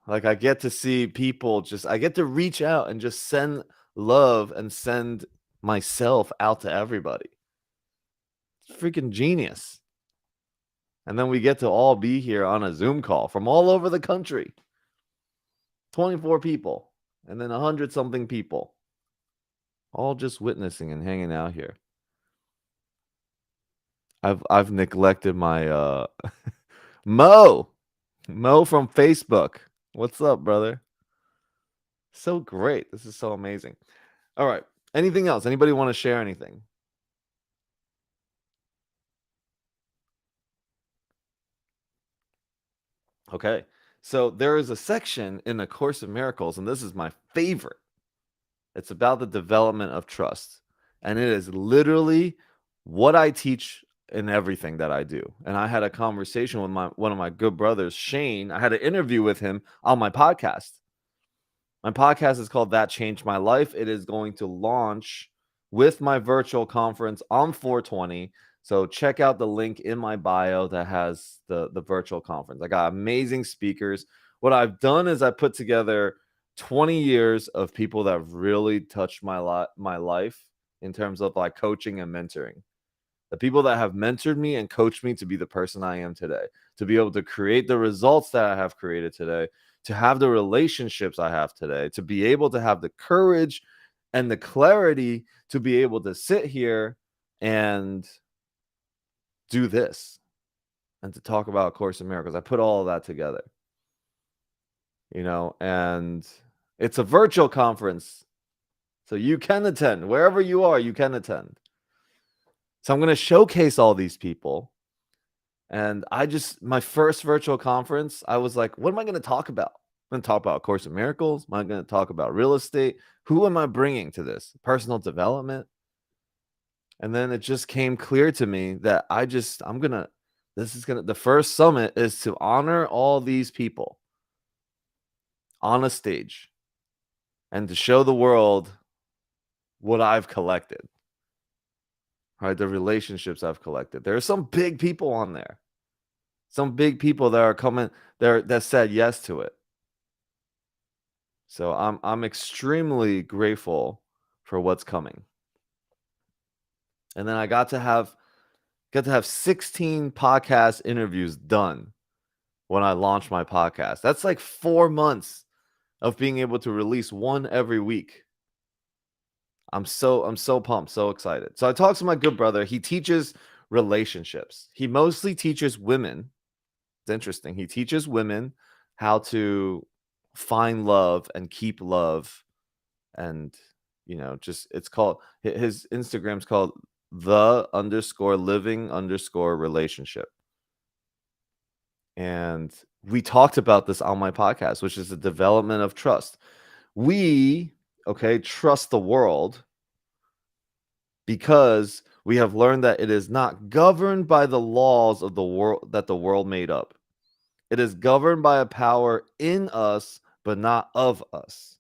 Like, I get to see people I get to reach out and just send love and send myself out to everybody. It's freaking genius. And then we get to all be here on a Zoom call from all over the country. 24 people and then 100 something people. All just witnessing and hanging out here. I've neglected my Mo from Facebook. What's up, brother? So great. This is so amazing. All right. Anything else? Anybody want to share anything? Okay. So there is a section in the Course of Miracles, and this is my favorite. It's about the development of trust. And it is literally what I teach in everything that I do. And I had a conversation with one of my good brothers, Shane. I had an interview with him on my podcast. My podcast is called That Changed My Life. It is going to launch with my virtual conference on 420. So check out the link in my bio that has the virtual conference. I got amazing speakers. What I've done is I put together 20 years of people that really touched my life in terms of like coaching and mentoring. The people that have mentored me and coached me to be the person I am today, to be able to create the results that I have created today, to have the relationships I have today, to be able to have the courage and the clarity to be able to sit here and do this and to talk about Course in Miracles. I put all of that together, and it's a virtual conference. So you can attend wherever you are, you can attend. So I'm going to showcase all these people. And my first virtual conference, I was like, what am I going to talk about? I'm going to talk about Course in Miracles. Am I going to talk about real estate? Who am I bringing to this? Personal development. And then it just came clear to me that the first summit is to honor all these people on a stage and to show the world what I've collected. Right, the relationships I've collected. There are some big people on there. Some big people that are coming there that said yes to it. So I'm extremely grateful for what's coming. And then I got to have 16 podcast interviews done when I launched my podcast. That's like 4 months of being able to release one every week. I'm so pumped, so excited. So I talked to my good brother. He teaches relationships. He mostly teaches women. It's interesting. He teaches women how to find love and keep love. And, it's called, his Instagram's called the_living_relationship. And we talked about this on my podcast, which is the development of trust. We trust the world because we have learned that it is not governed by the laws of the world that the world made up. It is governed by a power in us, but not of us.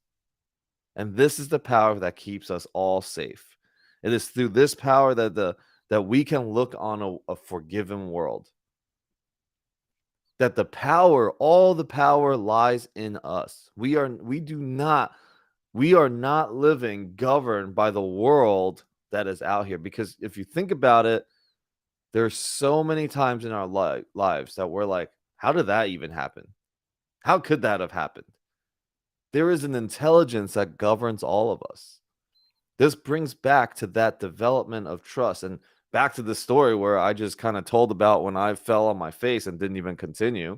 And this is the power that keeps us all safe. It is through this power that we can look on a forgiven world. That all the power lies in us. We are not living governed by the world that is out here. Because if you think about it, there's so many times in our lives that we're like, how did that even happen? How could that have happened? There is an intelligence that governs all of us. This brings back to that development of trust and back to the story where I just kind of told about when I fell on my face and didn't even continue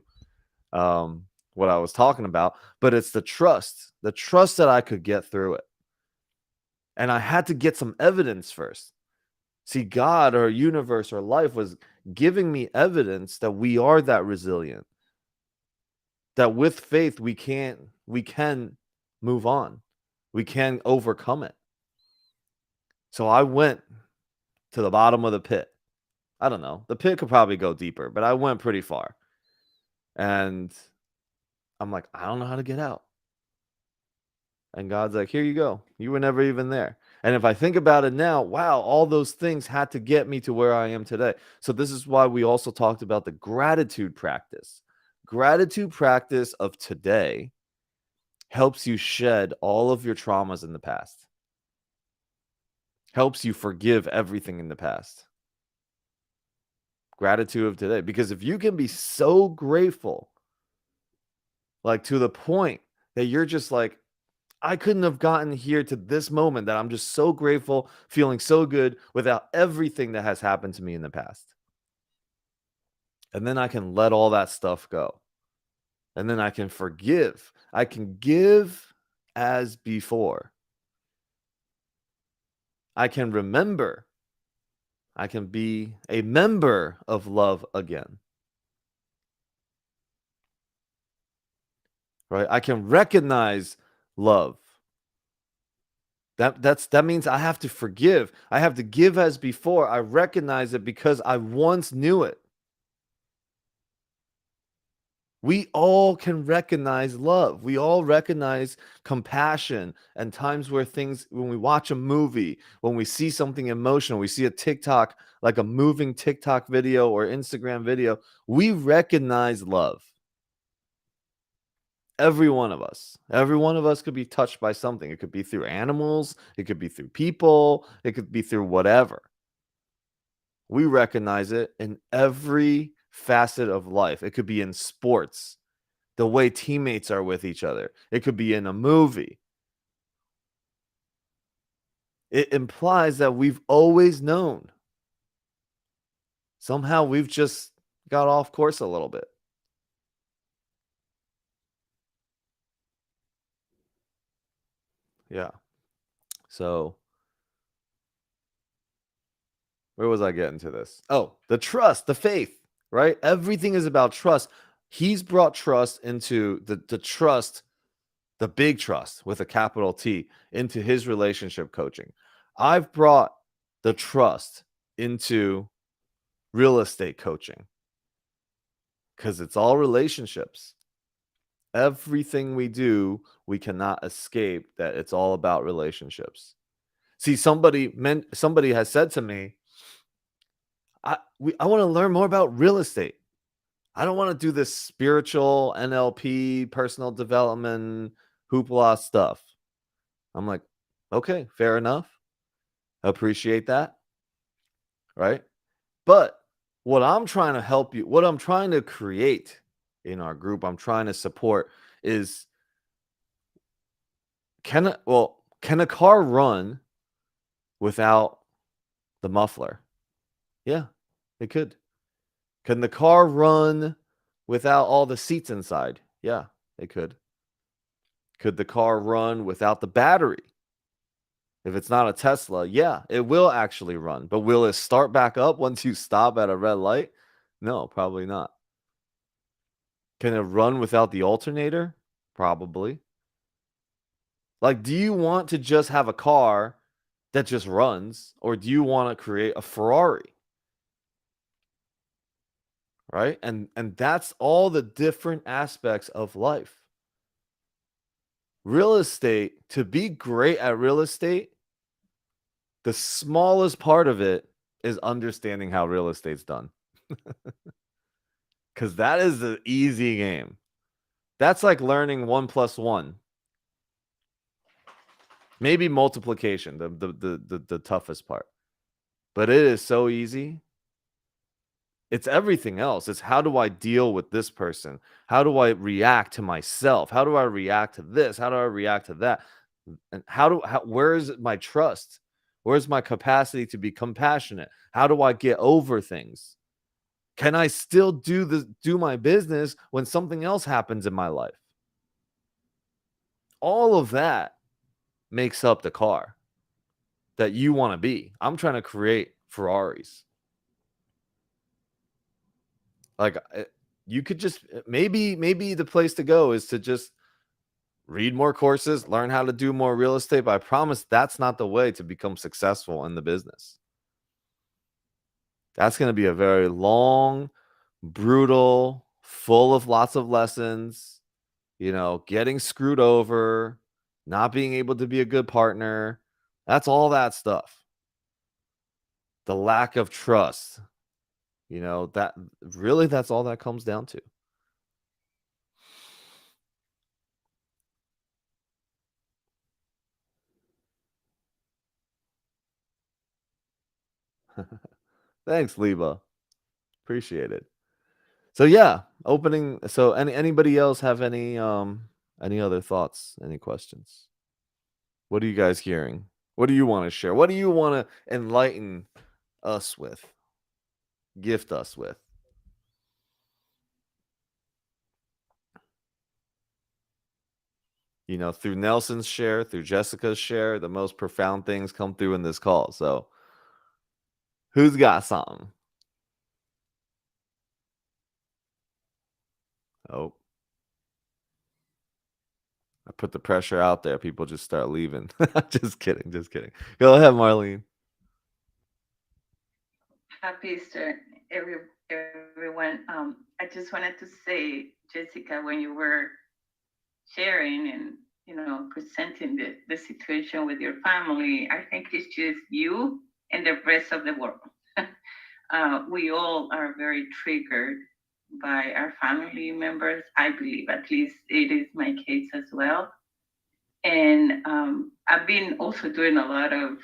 what I was talking about. But it's the trust that I could get through it. And I had to get some evidence first. See, God or universe or life was giving me evidence that we are that resilient. That with faith, we can move on. We can overcome it. So I went to the bottom of the pit. I don't know. The pit could probably go deeper, but I went pretty far. And I'm like, I don't know how to get out. And God's like, here you go. You were never even there. And if I think about it now, wow, all those things had to get me to where I am today. So this is why we also talked about the gratitude practice. Gratitude practice of today helps you shed all of your traumas in the past, helps you forgive everything in the past. Gratitude of today. Because if you can be so grateful, like to the point that you're just like, I couldn't have gotten here to this moment, that I'm just so grateful, feeling so good without everything that has happened to me in the past. And then I can let all that stuff go. And then I can forgive. I can give as before. I can remember. I can be a member of love again. Right? I can recognize love. That means I have to forgive. I have to give as before. I recognize it because I once knew it. We all can recognize love. We all recognize compassion and times where things, when we watch a movie, when we see something emotional, we see a TikTok, like a moving TikTok video or Instagram video, we recognize love. Every one of us could be touched by something. It could be through animals, it could be through people, it could be through whatever. We recognize it in every facet of life. It could be in sports, the way teammates are with each other. It could be in a movie. It implies that we've always known. Somehow we've just got off course a little bit. Yeah. So where was I getting to this? Oh, the trust, the faith, right? Everything is about trust. He's brought trust into the trust, the big trust with a capital T, into his relationship coaching. I've brought the trust into real estate coaching because it's all relationships. Everything we do, we cannot escape that it's all about relationships. See, somebody has said to me, I want to learn more about real estate. I don't want to do this spiritual NLP, personal development, hoopla stuff. I'm like, okay, fair enough. Appreciate that. Right? But what I'm trying to help you, what I'm trying to create in our group, I'm trying to support is, can a car run without the muffler? Yeah, it could. Can the car run without all the seats inside? Yeah, it could. Could the car run without the battery? If it's not a Tesla, yeah, it will actually run. But will it start back up once you stop at a red light? No, probably not. Can it run without the alternator? Probably. Like, do you want to just have a car that just runs, or do you want to create a Ferrari? Right? And that's all the different aspects of life. Real estate, to be great at real estate, the smallest part of it is understanding how real estate's done. Because that is an easy game. That's like learning 1 + 1. Maybe multiplication, the toughest part. But it is so easy. It's everything else. It's how do I deal with this person? How do I react to myself? How do I react to this? How do I react to that? And where is my trust? Where's my capacity to be compassionate? How do I get over things? Can I still do my business when something else happens in my life? All of that makes up the car that you want to be. I'm trying to create Ferraris. Like, you could just maybe the place to go is to just read more courses, learn how to do more real estate. But I promise that's not the way to become successful in the business. That's going to be a very long, brutal, full of lots of lessons, getting screwed over, not being able to be a good partner. That's all that stuff. The lack of trust. That really, that's all that comes down to. Thanks, Liba. Appreciate it. So yeah, opening. So anybody else have any other thoughts? Any questions? What are you guys hearing? What do you want to share? What do you want to enlighten us with? Gift us with? You know, through Nelson's share, through Jessica's share, the most profound things come through in this call. So who's got something? Oh, I put the pressure out there. People just start leaving. Just kidding. Just kidding. Go ahead, Marlene. Happy Easter, everyone. I just wanted to say, Jessica, when you were sharing and presenting the situation with your family, I think it's just you and the rest of the world. We all are very triggered by our family members. I believe, at least it is my case as well. And I've been also doing a lot of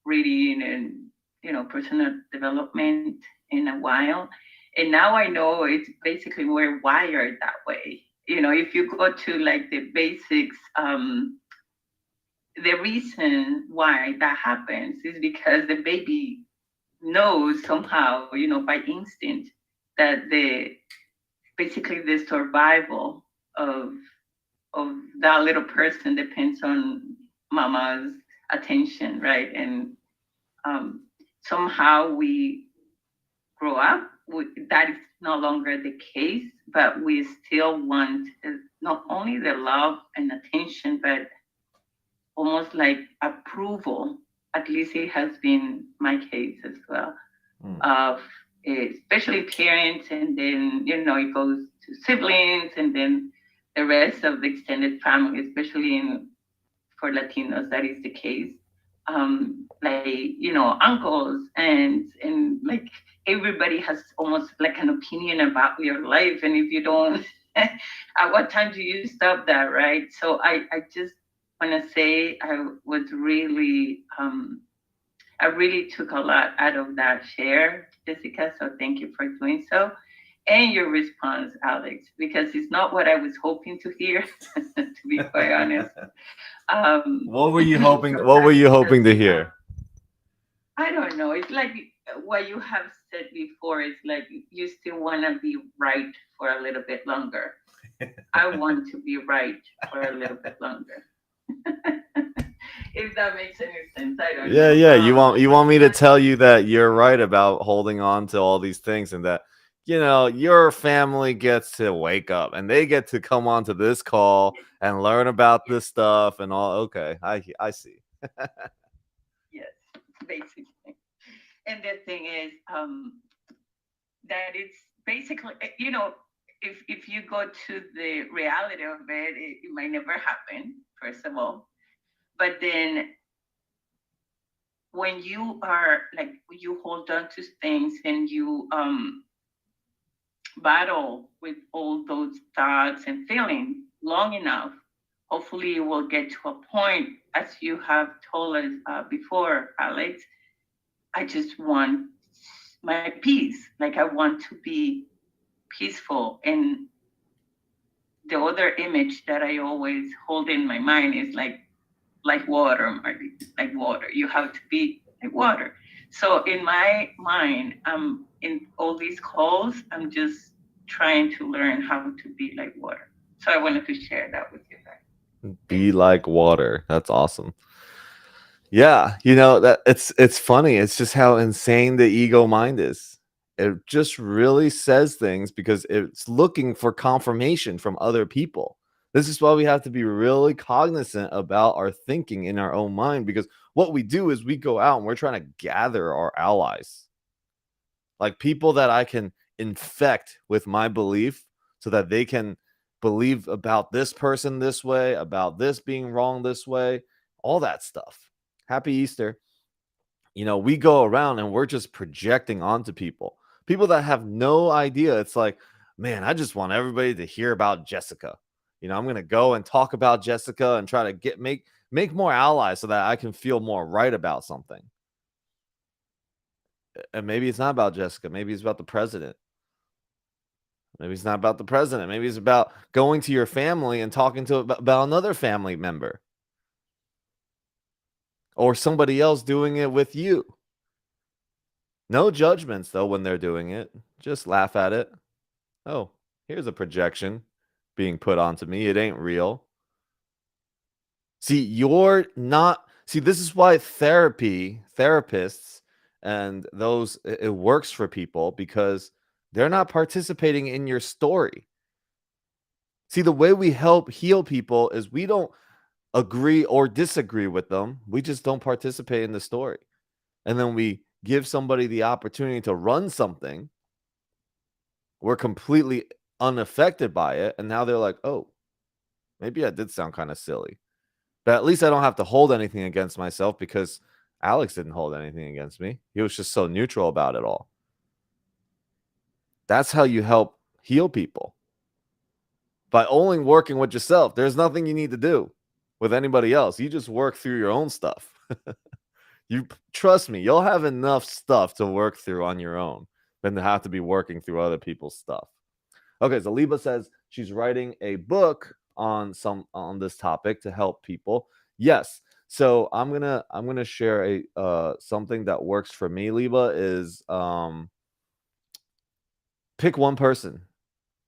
reading and personal development in a while. And now I know it's basically we're wired that way. If you go to like the basics, the reason why that happens is because the baby knows somehow, by instinct, that basically the survival of that little person depends on mama's attention, right? And somehow we grow up, that is no longer the case, but we still want not only the love and attention, but almost like approval. At least it has been my case as well, of especially parents, and then it goes to siblings, and then the rest of the extended family, especially for Latinos, that is the case. Like uncles and like everybody has almost like an opinion about your life, and if you don't, at what time do you stop that, right? So I just want to say I really took a lot out of that share, Jessica. So thank you for doing so. And your response, Alex, because it's not what I was hoping to hear, to be quite honest. What were you hoping? What were you hoping to hear? I don't know. It's like what you have said before. It's like you still want to be right for a little bit longer. I want to be right for a little bit longer. If that makes any sense, I don't know. Yeah. You want me to tell you that you're right about holding on to all these things, and that your family gets to wake up and they get to come onto this call and learn about this stuff and all. Okay, I see. Yes, basically. And the thing is, that it's basically, if you go to the reality of it might never happen, first of all. But then when you are like, you hold on to things and you battle with all those thoughts and feelings long enough, hopefully you will get to a point, as you have told us before, Alex. I just want my peace. Like, I want to be peaceful. And the other image that I always hold in my mind is like water, Marty, like water. You have to be like water. So in my mind, in all these calls, I'm just trying to learn how to be like water. So I wanted to share that with you guys. Be like water. That's awesome. Yeah, that it's funny. It's just how insane the ego mind is. It just really says things because it's looking for confirmation from other people. This is why we have to be really cognizant about our thinking in our own mind, because what we do is we go out and we're trying to gather our allies, like people that I can infect with my belief so that they can believe about this person this way, about this being wrong this way, all that stuff. Happy Easter. We go around and we're just projecting onto people that have no idea. It's like, man, I just want everybody to hear about Jessica. I'm going to go and talk about Jessica and try to make more allies so that I can feel more right about something. And maybe it's not about Jessica. Maybe it's about the president. Maybe it's not about the president. Maybe it's about going to your family and talking to about another family member or somebody else doing it with you. No judgments, though, when they're doing it. Just laugh at it. Oh, here's a projection being put onto me. It ain't real. See, you're not. See, this is why therapists, and those, it works for people because they're not participating in your story. See, the way we help heal people is we don't agree or disagree with them. We just don't participate in the story. And then we give somebody the opportunity to run something. We're completely unaffected by it. And now they're like, oh, maybe I did sound kind of silly. But at least I don't have to hold anything against myself because Alex didn't hold anything against me. He was just so neutral about it all. That's how you help heal people. By only working with yourself. There's nothing you need to do with anybody else. You just work through your own stuff. You trust me, you'll have enough stuff to work through on your own than to have to be working through other people's stuff. Okay, so Liba says she's writing a book on this topic to help people. Yes. So I'm gonna share a something that works for me, Liba, is pick one person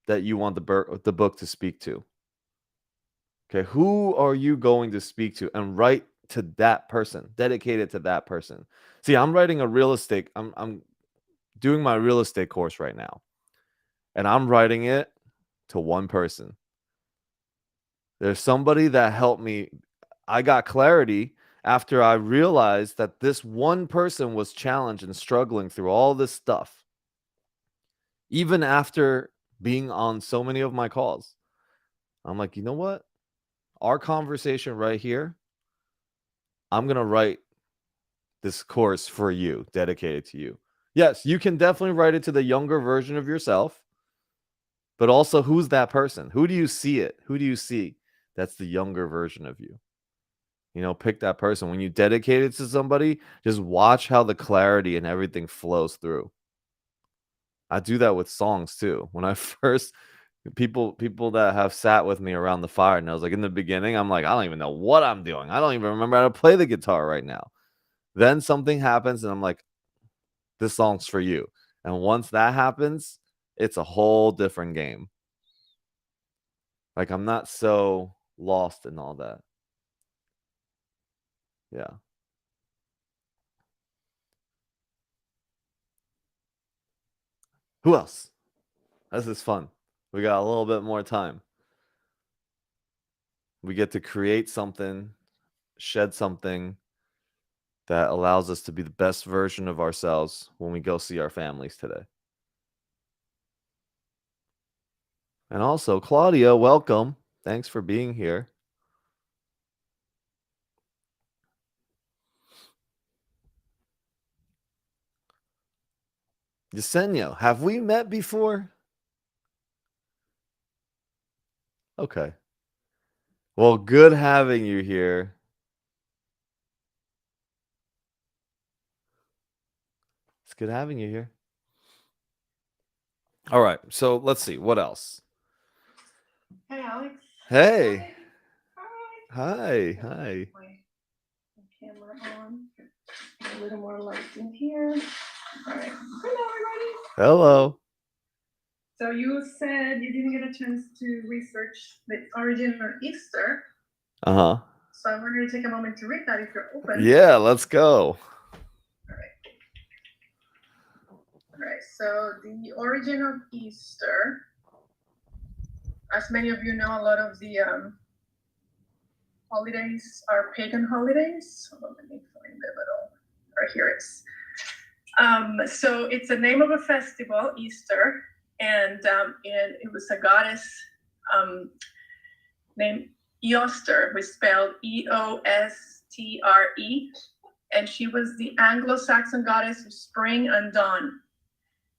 that you want the book to speak to. Okay, who are you going to speak to? And write to that person, dedicated to that person. See, I'm writing a real estate. I'm doing my real estate course right now, and I'm writing it to one person. There's somebody that helped me. I got clarity after I realized that this one person was challenged and struggling through all this stuff. Even after being on so many of my calls, I'm like, you know what? Our conversation right here, I'm going to write this course for you, dedicated to you. Yes, you can definitely write it to the younger version of yourself, but also who's that person? Who do you see it? Who do you see that's the younger version of you? You know, pick that person. When you dedicate it to somebody, just watch how the clarity and everything flows through. I do that with songs too. When I first, people that have sat with me around the fire, and I was like, in the beginning, I'm like, I don't even know what I'm doing. I don't even remember how to play the guitar right now. Then something happens, and I'm like, this song's for you. And once that happens, it's a whole different game. Like, I'm not so lost in all that. Yeah. Who else? This is fun. We got a little bit more time. We get to create something, shed something that allows us to be the best version of ourselves when we go see our families today. And also, Claudia, welcome. Thanks for being here. Yesenia, have we met before? Okay. Well, good having you here. It's good having you here. All right. So let's see. What else? Hey, Alex. Hey. Hi. Hi. My camera on. A little more light in here. All right. Hello, everybody. Hello. So you said you didn't get a chance to research the origin of Easter. Uh-huh. So I wanted to take a moment to read that if you're open. Yeah, let's go. All right. So the origin of Easter, as many of you know, a lot of the holidays are pagan holidays. Hold on, let me find the little. Right, here it is. So it's the name of a festival, Easter, and it was a goddess named Eostre, which is spelled Eostre, and she was the Anglo-Saxon goddess of spring and dawn.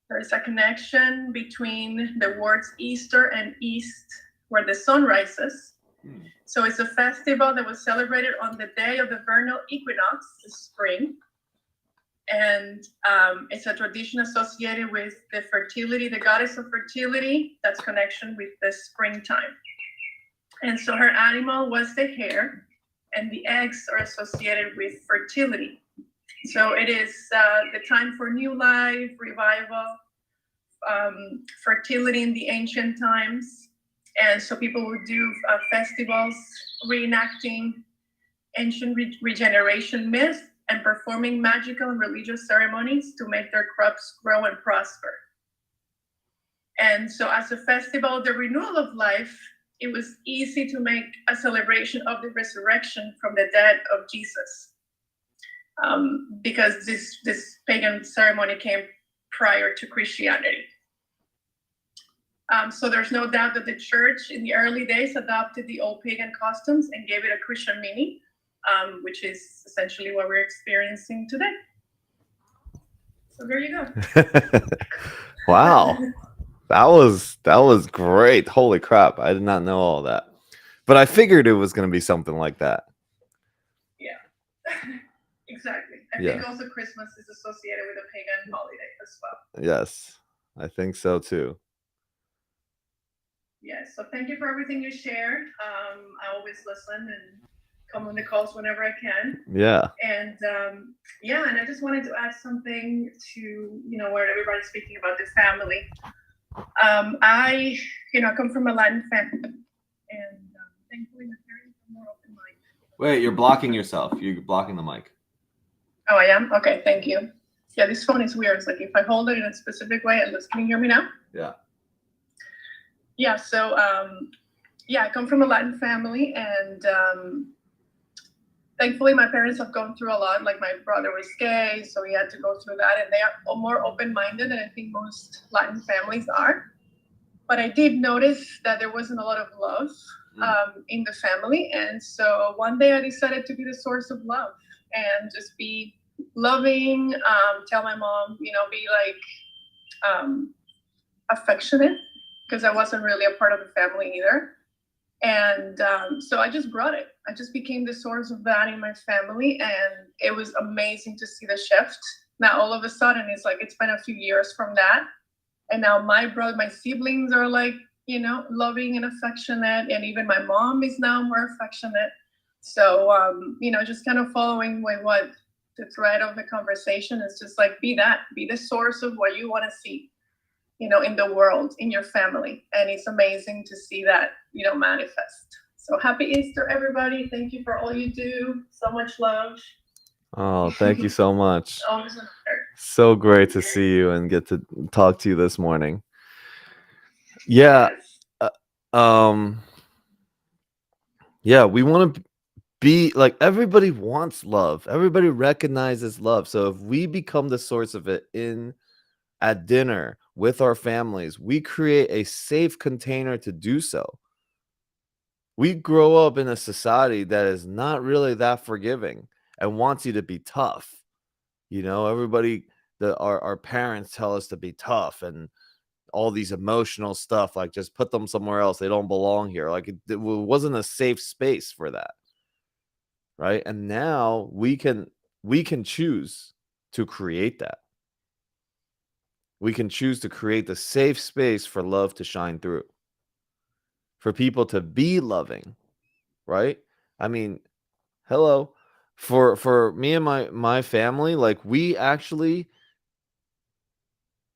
There's a connection between the words Easter and east, where the sun rises. So it's a festival that was celebrated on the day of the vernal equinox, the spring. And it's a tradition associated with the fertility, the goddess of fertility. That's connection with the springtime. And so her animal was the hare, and the eggs are associated with fertility. So it is the time for new life, revival, fertility in the ancient times. And so people would do festivals reenacting ancient regeneration myths and performing magical and religious ceremonies to make their crops grow and prosper. And so as a festival of the renewal of life, it was easy to make a celebration of the resurrection from the dead of Jesus. Because this pagan ceremony came prior to Christianity. So there's no doubt that the church in the early days adopted the old pagan customs and gave it a Christian meaning, which is essentially what we're experiencing today. So there you go. Wow. That was great. Holy crap. I did not know all that. But I figured it was going to be something like that. Yeah, exactly. I Yeah. think also Christmas is associated with a pagan holiday as well. Yes, I think so too. Yes, so thank you for everything you shared. I always listen and come on the calls whenever I can. Yeah. And yeah, and I just wanted to add something to, where everybody's speaking about the family. I come from a Latin family, and thankfully my parents are more open-minded. Wait, you're blocking yourself. You're blocking the mic. Oh, I am? Okay, thank you. Yeah, this phone is weird. It's like if I hold it in a specific way, can you hear me now? Yeah. Yeah, so I come from a Latin family, and thankfully my parents have gone through a lot. Like my brother was gay, so he had to go through that, and they are more open-minded than I think most Latin families are. But I did notice that there wasn't a lot of love in the family, and so one day I decided to be the source of love and just be loving, tell my mom, be like affectionate, because I wasn't really a part of the family either. And so I just brought it. I just became the source of that in my family, and it was amazing to see the shift. Now all of a sudden it's like it's been a few years from that, and now my siblings are like, loving and affectionate, and even my mom is now more affectionate. So just kind of following with what the thread of the conversation is, just like be the source of what you want to see, in the world, in your family. And it's amazing to see that, manifest. So happy Easter, everybody. Thank you for all you do. So much love. Oh, thank you so much. Always an honor. So great to see you and get to talk to you this morning. Yeah. Yeah, we want to be like, everybody wants love. Everybody recognizes love. So if we become the source of it at dinner with our families, we create a safe container to do so. We grow up in a society that is not really that forgiving and wants you to be tough. Everybody, our parents tell us to be tough and all these emotional stuff, like just put them somewhere else. They don't belong here. Like it wasn't a safe space for that. Right. And now we can choose to create that. We can choose to create the safe space for love to shine through, for people to be loving. Right. I mean, hello, for me and my family, like we actually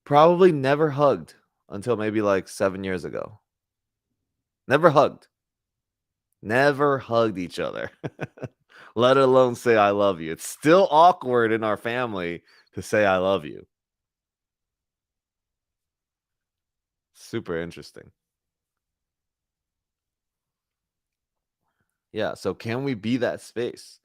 probably never hugged until maybe like 7 years ago. Never hugged each other, let alone say I love you. It's still awkward in our family to say I love you. Super interesting. Yeah, so can we be that space?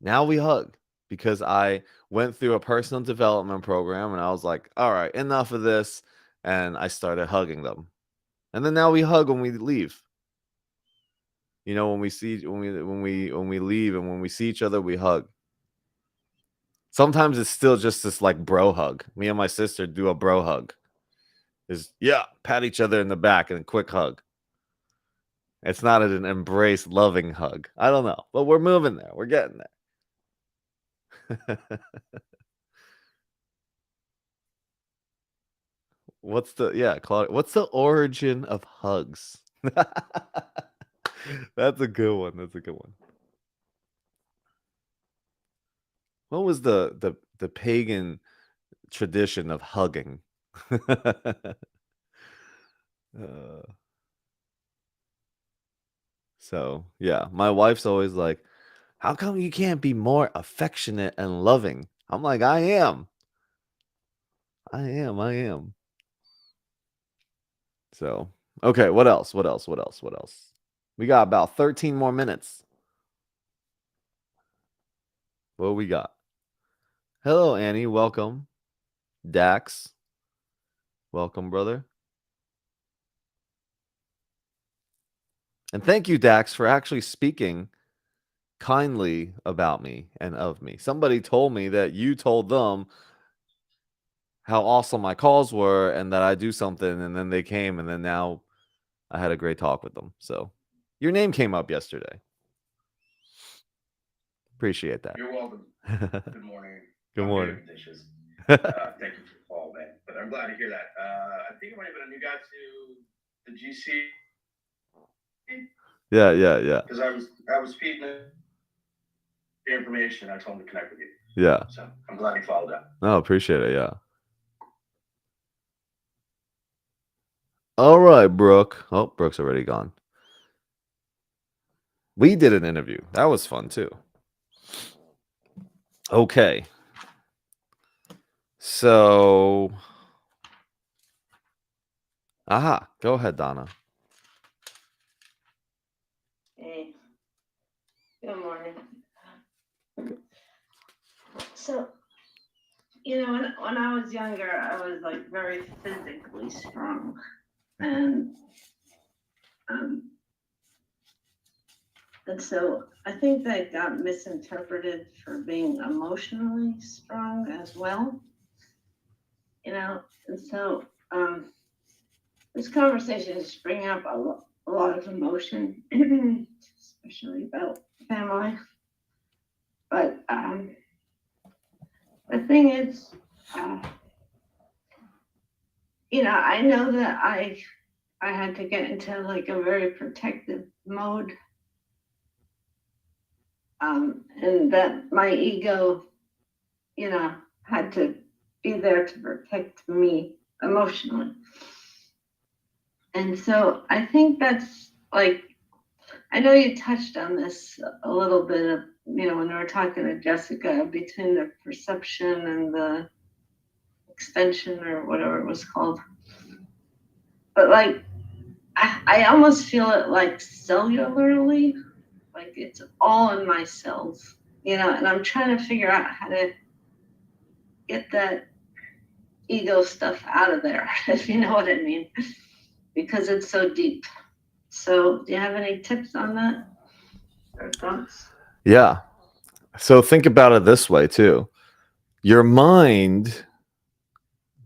Now we hug, because I went through a personal development program and I was like, all right, enough of this. And I started hugging them. And then now we hug when we leave. When we leave and when we see each other, we hug. Sometimes it's still just this like bro hug. Me and my sister do a bro hug. Pat each other in the back and a quick hug. It's not an embrace loving hug. I don't know, but we're moving there. We're getting there. What's the origin of hugs? That's a good one. That's a good one. What was the pagan tradition of hugging? Uh, so yeah, my wife's always like, "How come you can't be more affectionate and loving?" I'm like, "I am. I am. I am." So, okay, what else? What else? What else? What else? We got about 13 more minutes. What we got? Hello, Annie. Welcome. Dax. Welcome, brother. And thank you, Dax, for actually speaking kindly about me and of me. Somebody told me that you told them how awesome my calls were and that I do something, and then they came, and then now I had a great talk with them. So your name came up yesterday. Appreciate that. You're welcome. Good morning. Good I'm morning. doing dishes. Thank you for the call, man. But I'm glad to hear that. I think it might have been a new guy to the GC Yeah. because I was feeding the information. I told him to connect with you. Yeah. So I'm glad he followed up. Oh, appreciate it. Yeah. All right, Brooke. Oh, Brooke's already gone. We did an interview. That was fun too. Okay. So, go ahead, Donna. Hey, good morning. So, when I was younger, I was like very physically strong, and and so I think that got misinterpreted for being emotionally strong as well. And so this conversation is bringing up a lot of emotion, especially about family. But the thing is, I know that I had to get into like a very protective mode, and that my ego, had to be there to protect me emotionally. And so I think that's like, I know you touched on this a little bit of, when we were talking to Jessica, between the perception and the extension or whatever it was called. But like, I almost feel it like cellularly, like it's all in my cells, and I'm trying to figure out how to get that ego stuff out of there, if you know what I mean, because it's so deep. So do you have any tips on that or thoughts? Yeah. So think about it this way too. Your mind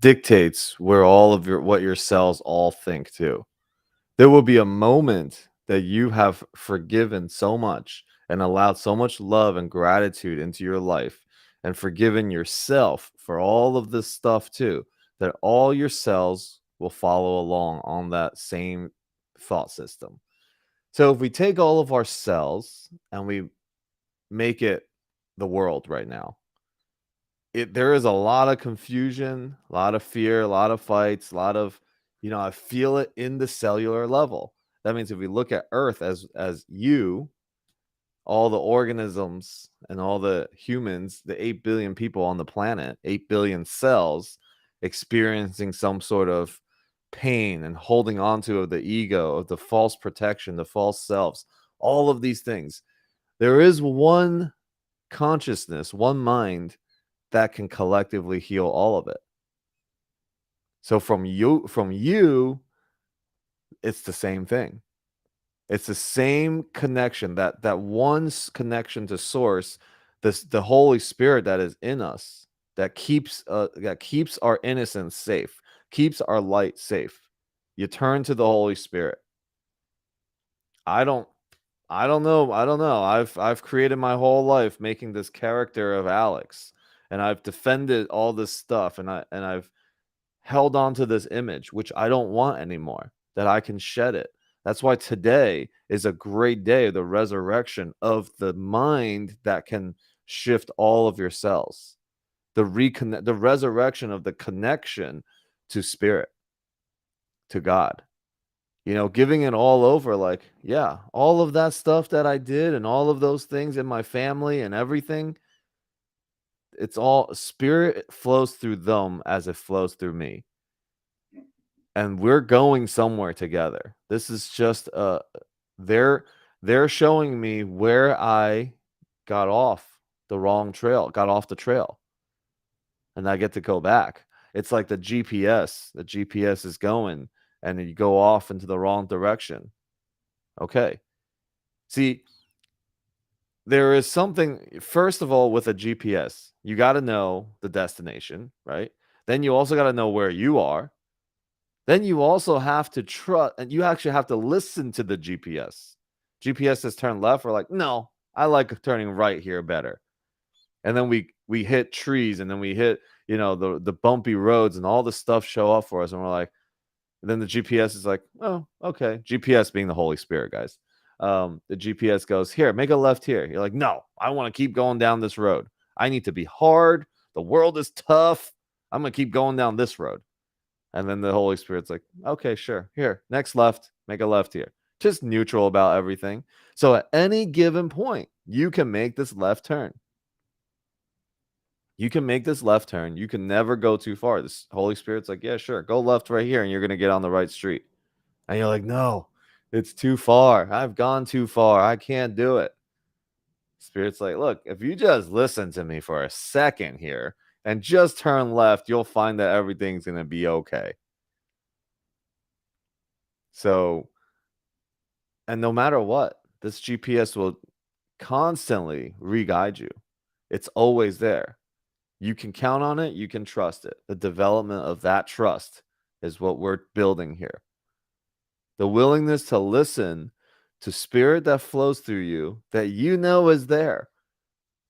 dictates where all of what your cells all think too. There will be a moment that you have forgiven so much and allowed so much love and gratitude into your life and forgiven yourself for all of this stuff too, that all your cells will follow along on that same thought system. So if we take all of our cells and we make it the world right now, there is a lot of confusion, a lot of fear, a lot of fights, a lot of, I feel it in the cellular level. That means if we look at Earth as you, all the organisms and all the humans, the 8 billion people on the planet, 8 billion cells experiencing some sort of pain and holding on to of the ego, of the false protection, the false selves, all of these things. There is one consciousness, one mind that can collectively heal all of it. So from you, it's the same thing. It's the same connection, that one connection to source, the Holy Spirit that is in us, that keeps our innocence safe, keeps our light safe. You turn to the Holy Spirit. I don't know. I've created my whole life making this character of Alex, and I've defended all this stuff, and I've held on to this image, which I don't want anymore, that I can shed it. That's why today is a great day, the resurrection of the mind that can shift all of your cells, the resurrection of the connection to spirit, to God. You know, giving it all over, like, yeah, all of that stuff that I did and all of those things in my family and everything, it's all spirit flows through them as it flows through me. And we're going somewhere together. This is just they're showing me where I got off the wrong trail, got off the trail. And I get to go back. It's like the GPS. The GPS is going and you go off into the wrong direction. Okay. See, there is something, first of all, with a GPS, you got to know the destination, right? Then you also got to know where you are. Then you also have to trust, and you actually have to listen to the GPS. GPS says turn left. We're like, no, I like turning right here better. And then we hit trees, and then we hit, you know, the bumpy roads, and all the stuff show up for us, and we're like, and then the GPS is like, oh, okay. GPS being the Holy Spirit, guys. The GPS goes, here, make a left here. You're like, no, I want to keep going down this road. I need to be hard. The world is tough. I'm going to keep going down this road. And then the Holy Spirit's like, okay, sure. Here, next left, make a left here. Just neutral about everything. So at any given point, you can make this left turn. You can make this left turn. You can never go too far. This Holy Spirit's like, yeah, sure. Go left right here and you're going to get on the right street. And you're like, no, it's too far. I've gone too far. I can't do it. Spirit's like, look, if you just listen to me for a second here and just turn left, you'll find that everything's going to be okay. So, and no matter what, this GPS will constantly re-guide you. It's always there. You can count on it. You can trust it. The development of that trust is what we're building here. The willingness to listen to spirit that flows through you that you know is there.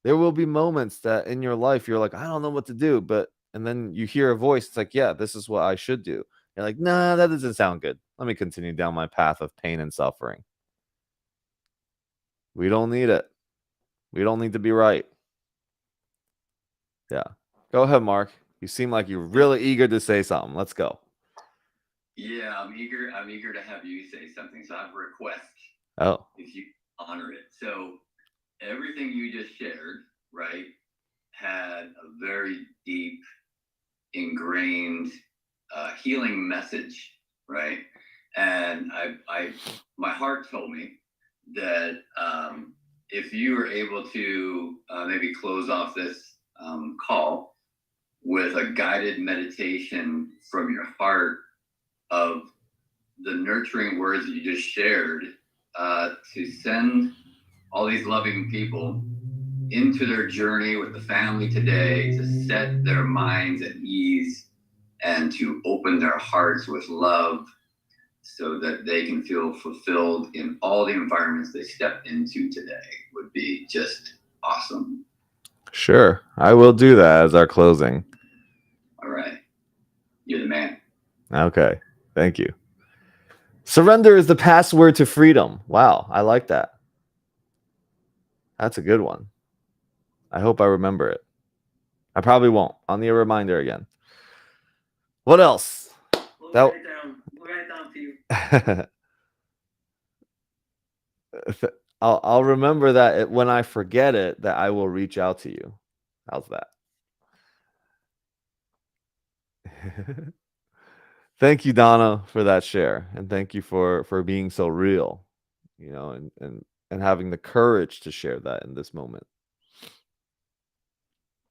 There will be moments that in your life you're like, I don't know what to do, and then you hear a voice. It's like, yeah, this is what I should do. You're like, nah, that doesn't sound good. Let me continue down my path of pain and suffering. We don't need it. We don't need to be right. Yeah. Go ahead, Mark. You seem like you're really eager to say something. Let's go. Yeah, I'm eager to have you say something. So I have a request. Oh. If you honor it. So everything you just shared, right, had a very deep, ingrained healing message, right? And my heart told me that if you were able to maybe close off this call with a guided meditation from your heart of the nurturing words that you just shared, to send all these loving people into their journey with the family today, to set their minds at ease and to open their hearts with love so that they can feel fulfilled in all the environments they step into today, would be just awesome. Sure. I will do that as our closing. All right. You're the man. Okay. Thank you. Surrender is the password to freedom. Wow. I like that. That's a good one. I hope I remember it. I probably won't. I'll need a reminder again. What else? We'll That- write it down for you. I'll remember that when I forget it, that I will reach out to you. How's that? Thank you, Donna, for that share, and thank you for being so real, you know, and having the courage to share that in this moment.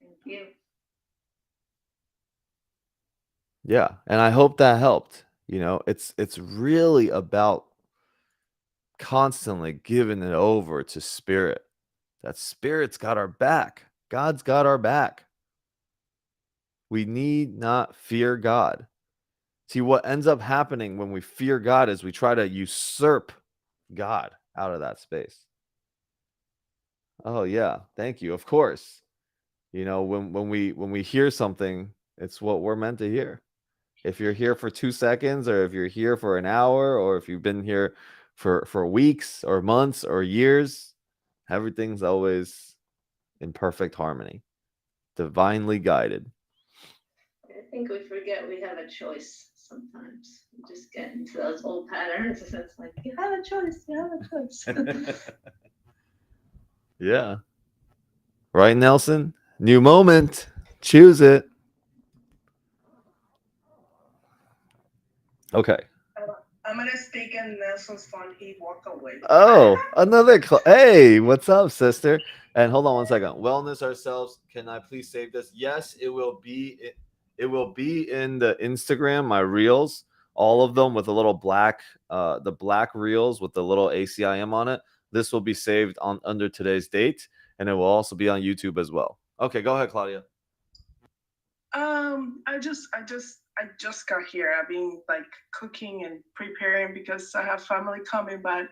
Thank you. Yeah, and I hope that helped. You know, it's really about constantly giving it over to spirit. That spirit's got our back. God's got our back. We need not fear God. See, what ends up happening when we fear God is we try to usurp God out of that space. Oh yeah, thank you. Of course. You know, when we hear something, it's what we're meant to hear. If you're here for 2 seconds, or if you're here for an hour, or if you've been here for weeks or months or years, everything's always in perfect harmony, divinely guided. I think we forget we have a choice sometimes. We just get into those old patterns, and it's like, you have a choice, you have a choice. Yeah. Right, Nelson? New moment. Choose it. Okay. I'm gonna speak in Nelson's phone. He walked away. Oh, another. Hey, what's up, sister? And hold on one second. Wellness ourselves. Can I please save this? Yes, it will be. It will be in the Instagram, my reels, all of them with a little black, the black reels with the little ACIM on it. This will be saved on under today's date, and it will also be on YouTube as well. Okay, go ahead, Claudia. I just got here. I've been like cooking and preparing because I have family coming, but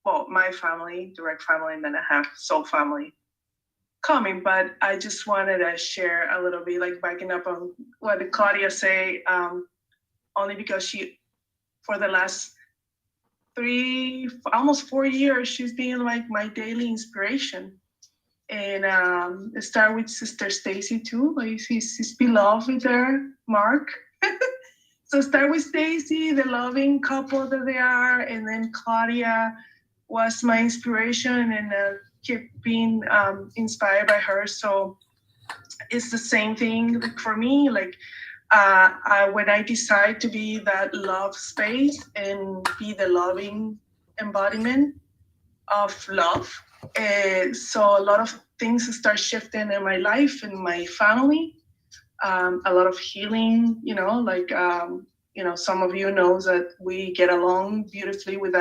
well, my family, direct family, and then I have soul family coming. But I just wanted to share a little bit, like backing up on what Claudia say, only because she, for the last almost 4 years, she's been like my daily inspiration. And it started with Sister Stacy too, like she's beloved there, Mark. So start with Stacy, the loving couple that they are, and then Claudia was my inspiration, and keep being inspired by her. So it's the same thing for me. Like when I decide to be that love space and be the loving embodiment of love. So a lot of things start shifting in my life and my family. A lot of healing, like, some of you knows that we get along beautifully with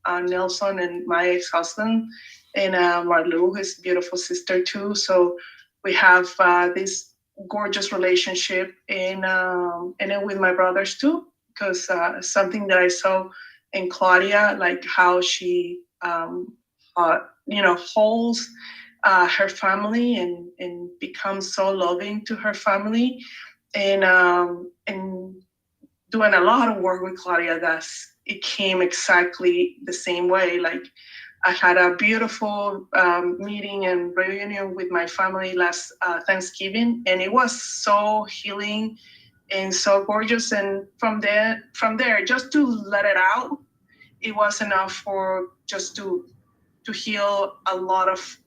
Nelson and my ex-husband, and Marlu, his beautiful sister too. So we have this gorgeous relationship, and then with my brothers too, because something that I saw in Claudia, like how she holds her family and becomes so loving to her family, and doing a lot of work with Claudia. It came exactly the same way. Like I had a beautiful meeting and reunion with my family last Thanksgiving, and it was so healing and so gorgeous. And from there, just to let it out, it was enough for just to heal a lot of,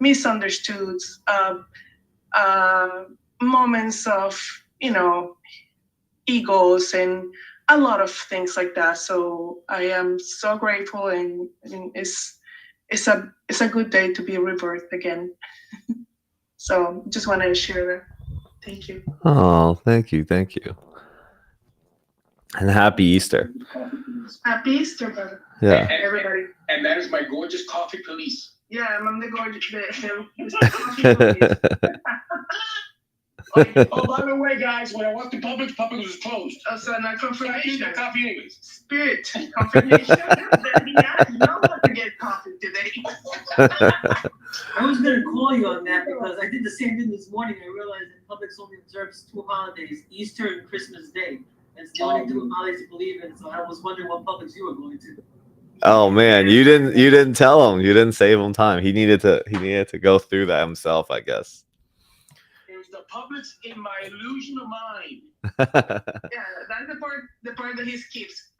misunderstoods, moments of, egos and a lot of things like that. So I am so grateful, and it's a good day to be rebirthed again. So just wanted to share that. Thank you. Oh, thank you. And happy Easter. Happy Easter, brother. Yeah. Everybody. And that is my gorgeous coffee police. Yeah, I'm the gorgeous. Oh, by the way, guys, when I walked in Publix was closed. So not So I ate confirmation. that coffee anyways. Spirit confirmation. No one to get coffee today. I was gonna call you on that because I did the same thing this morning. I realized that Publix only observes 2 holidays, Easter and Christmas Day. It's the only 2 holidays to believe in, so I was wondering what Publix you were going to. Oh man, you didn't tell him. You didn't save him time. He needed to go through that himself, I guess. It was the Publix in my illusion of mind. Yeah, that's the part that he skips.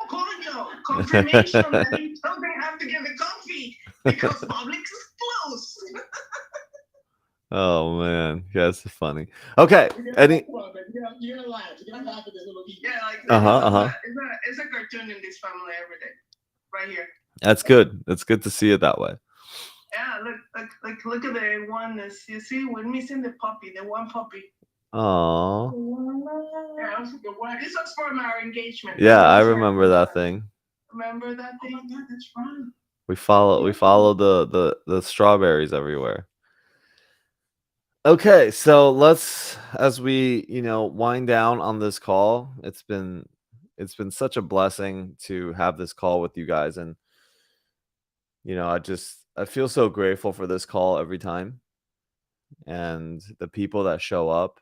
Coño, confirmation that he doesn't have to get the coffee because Publix is closed. Oh man, that's funny. Okay, any You're alive. You're alive at this little Yeah, like Uh-huh. It's a cartoon in this family every day, right here. That's good. It's good to see it that way. Yeah, look at the one. You see, we're missing the puppy, the one puppy. Oh. Yeah, this was for our engagement. Yeah, I remember that thing. Remember that thing? Yeah, that's right. We follow the strawberries everywhere. Okay, so let's, as we wind down on this call, it's been such a blessing to have this call with you guys, and I feel so grateful for this call every time, and the people that show up,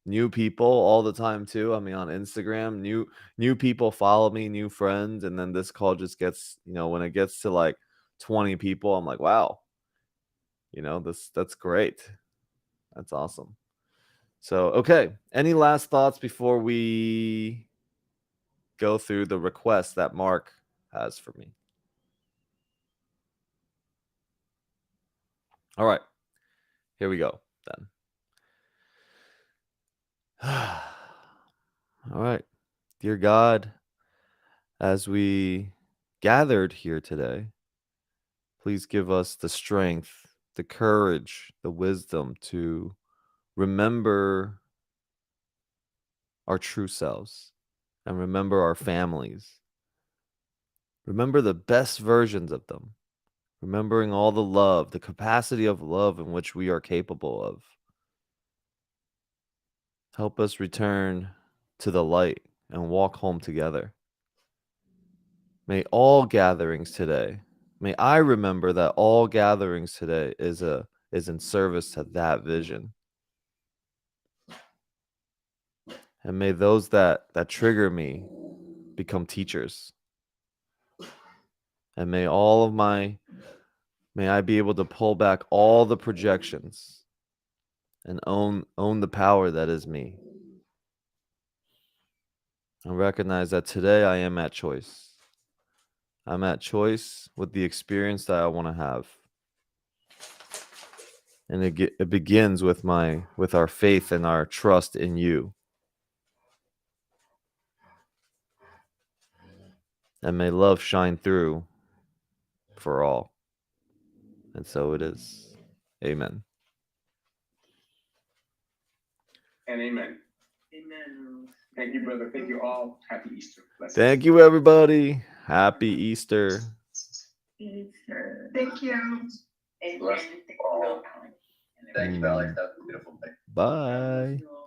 new people all the time too. I mean, on Instagram, new people follow me, new friends, and then this call just gets, when it gets to like 20 people, I'm like, wow, that's great. That's awesome. So, okay, any last thoughts before we go through the request that Mark has for me? All right, here we go then. All right, dear God, as we gathered here today, please give us the strength, the courage, the wisdom to remember our true selves and remember our families. Remember the best versions of them. Remembering all the love, the capacity of love in which we are capable of. Help us return to the light and walk home together. May all gatherings today, may I remember that all gatherings today is in service to that vision. And may those that trigger me become teachers. And may I be able to pull back all the projections and own the power that is me. And recognize that today I am at choice. I'm at choice with the experience that I want to have. And it begins with our faith and our trust in you. And may love shine through for all. And so it is. Amen. And amen. Amen. Thank you, brother. Thank you all. Happy Easter. Blessings. Thank you, everybody. Happy Easter. Easter. Thank you. Amen. Bless you all. Thank you, Alex. That was a beautiful day. Bye. You all.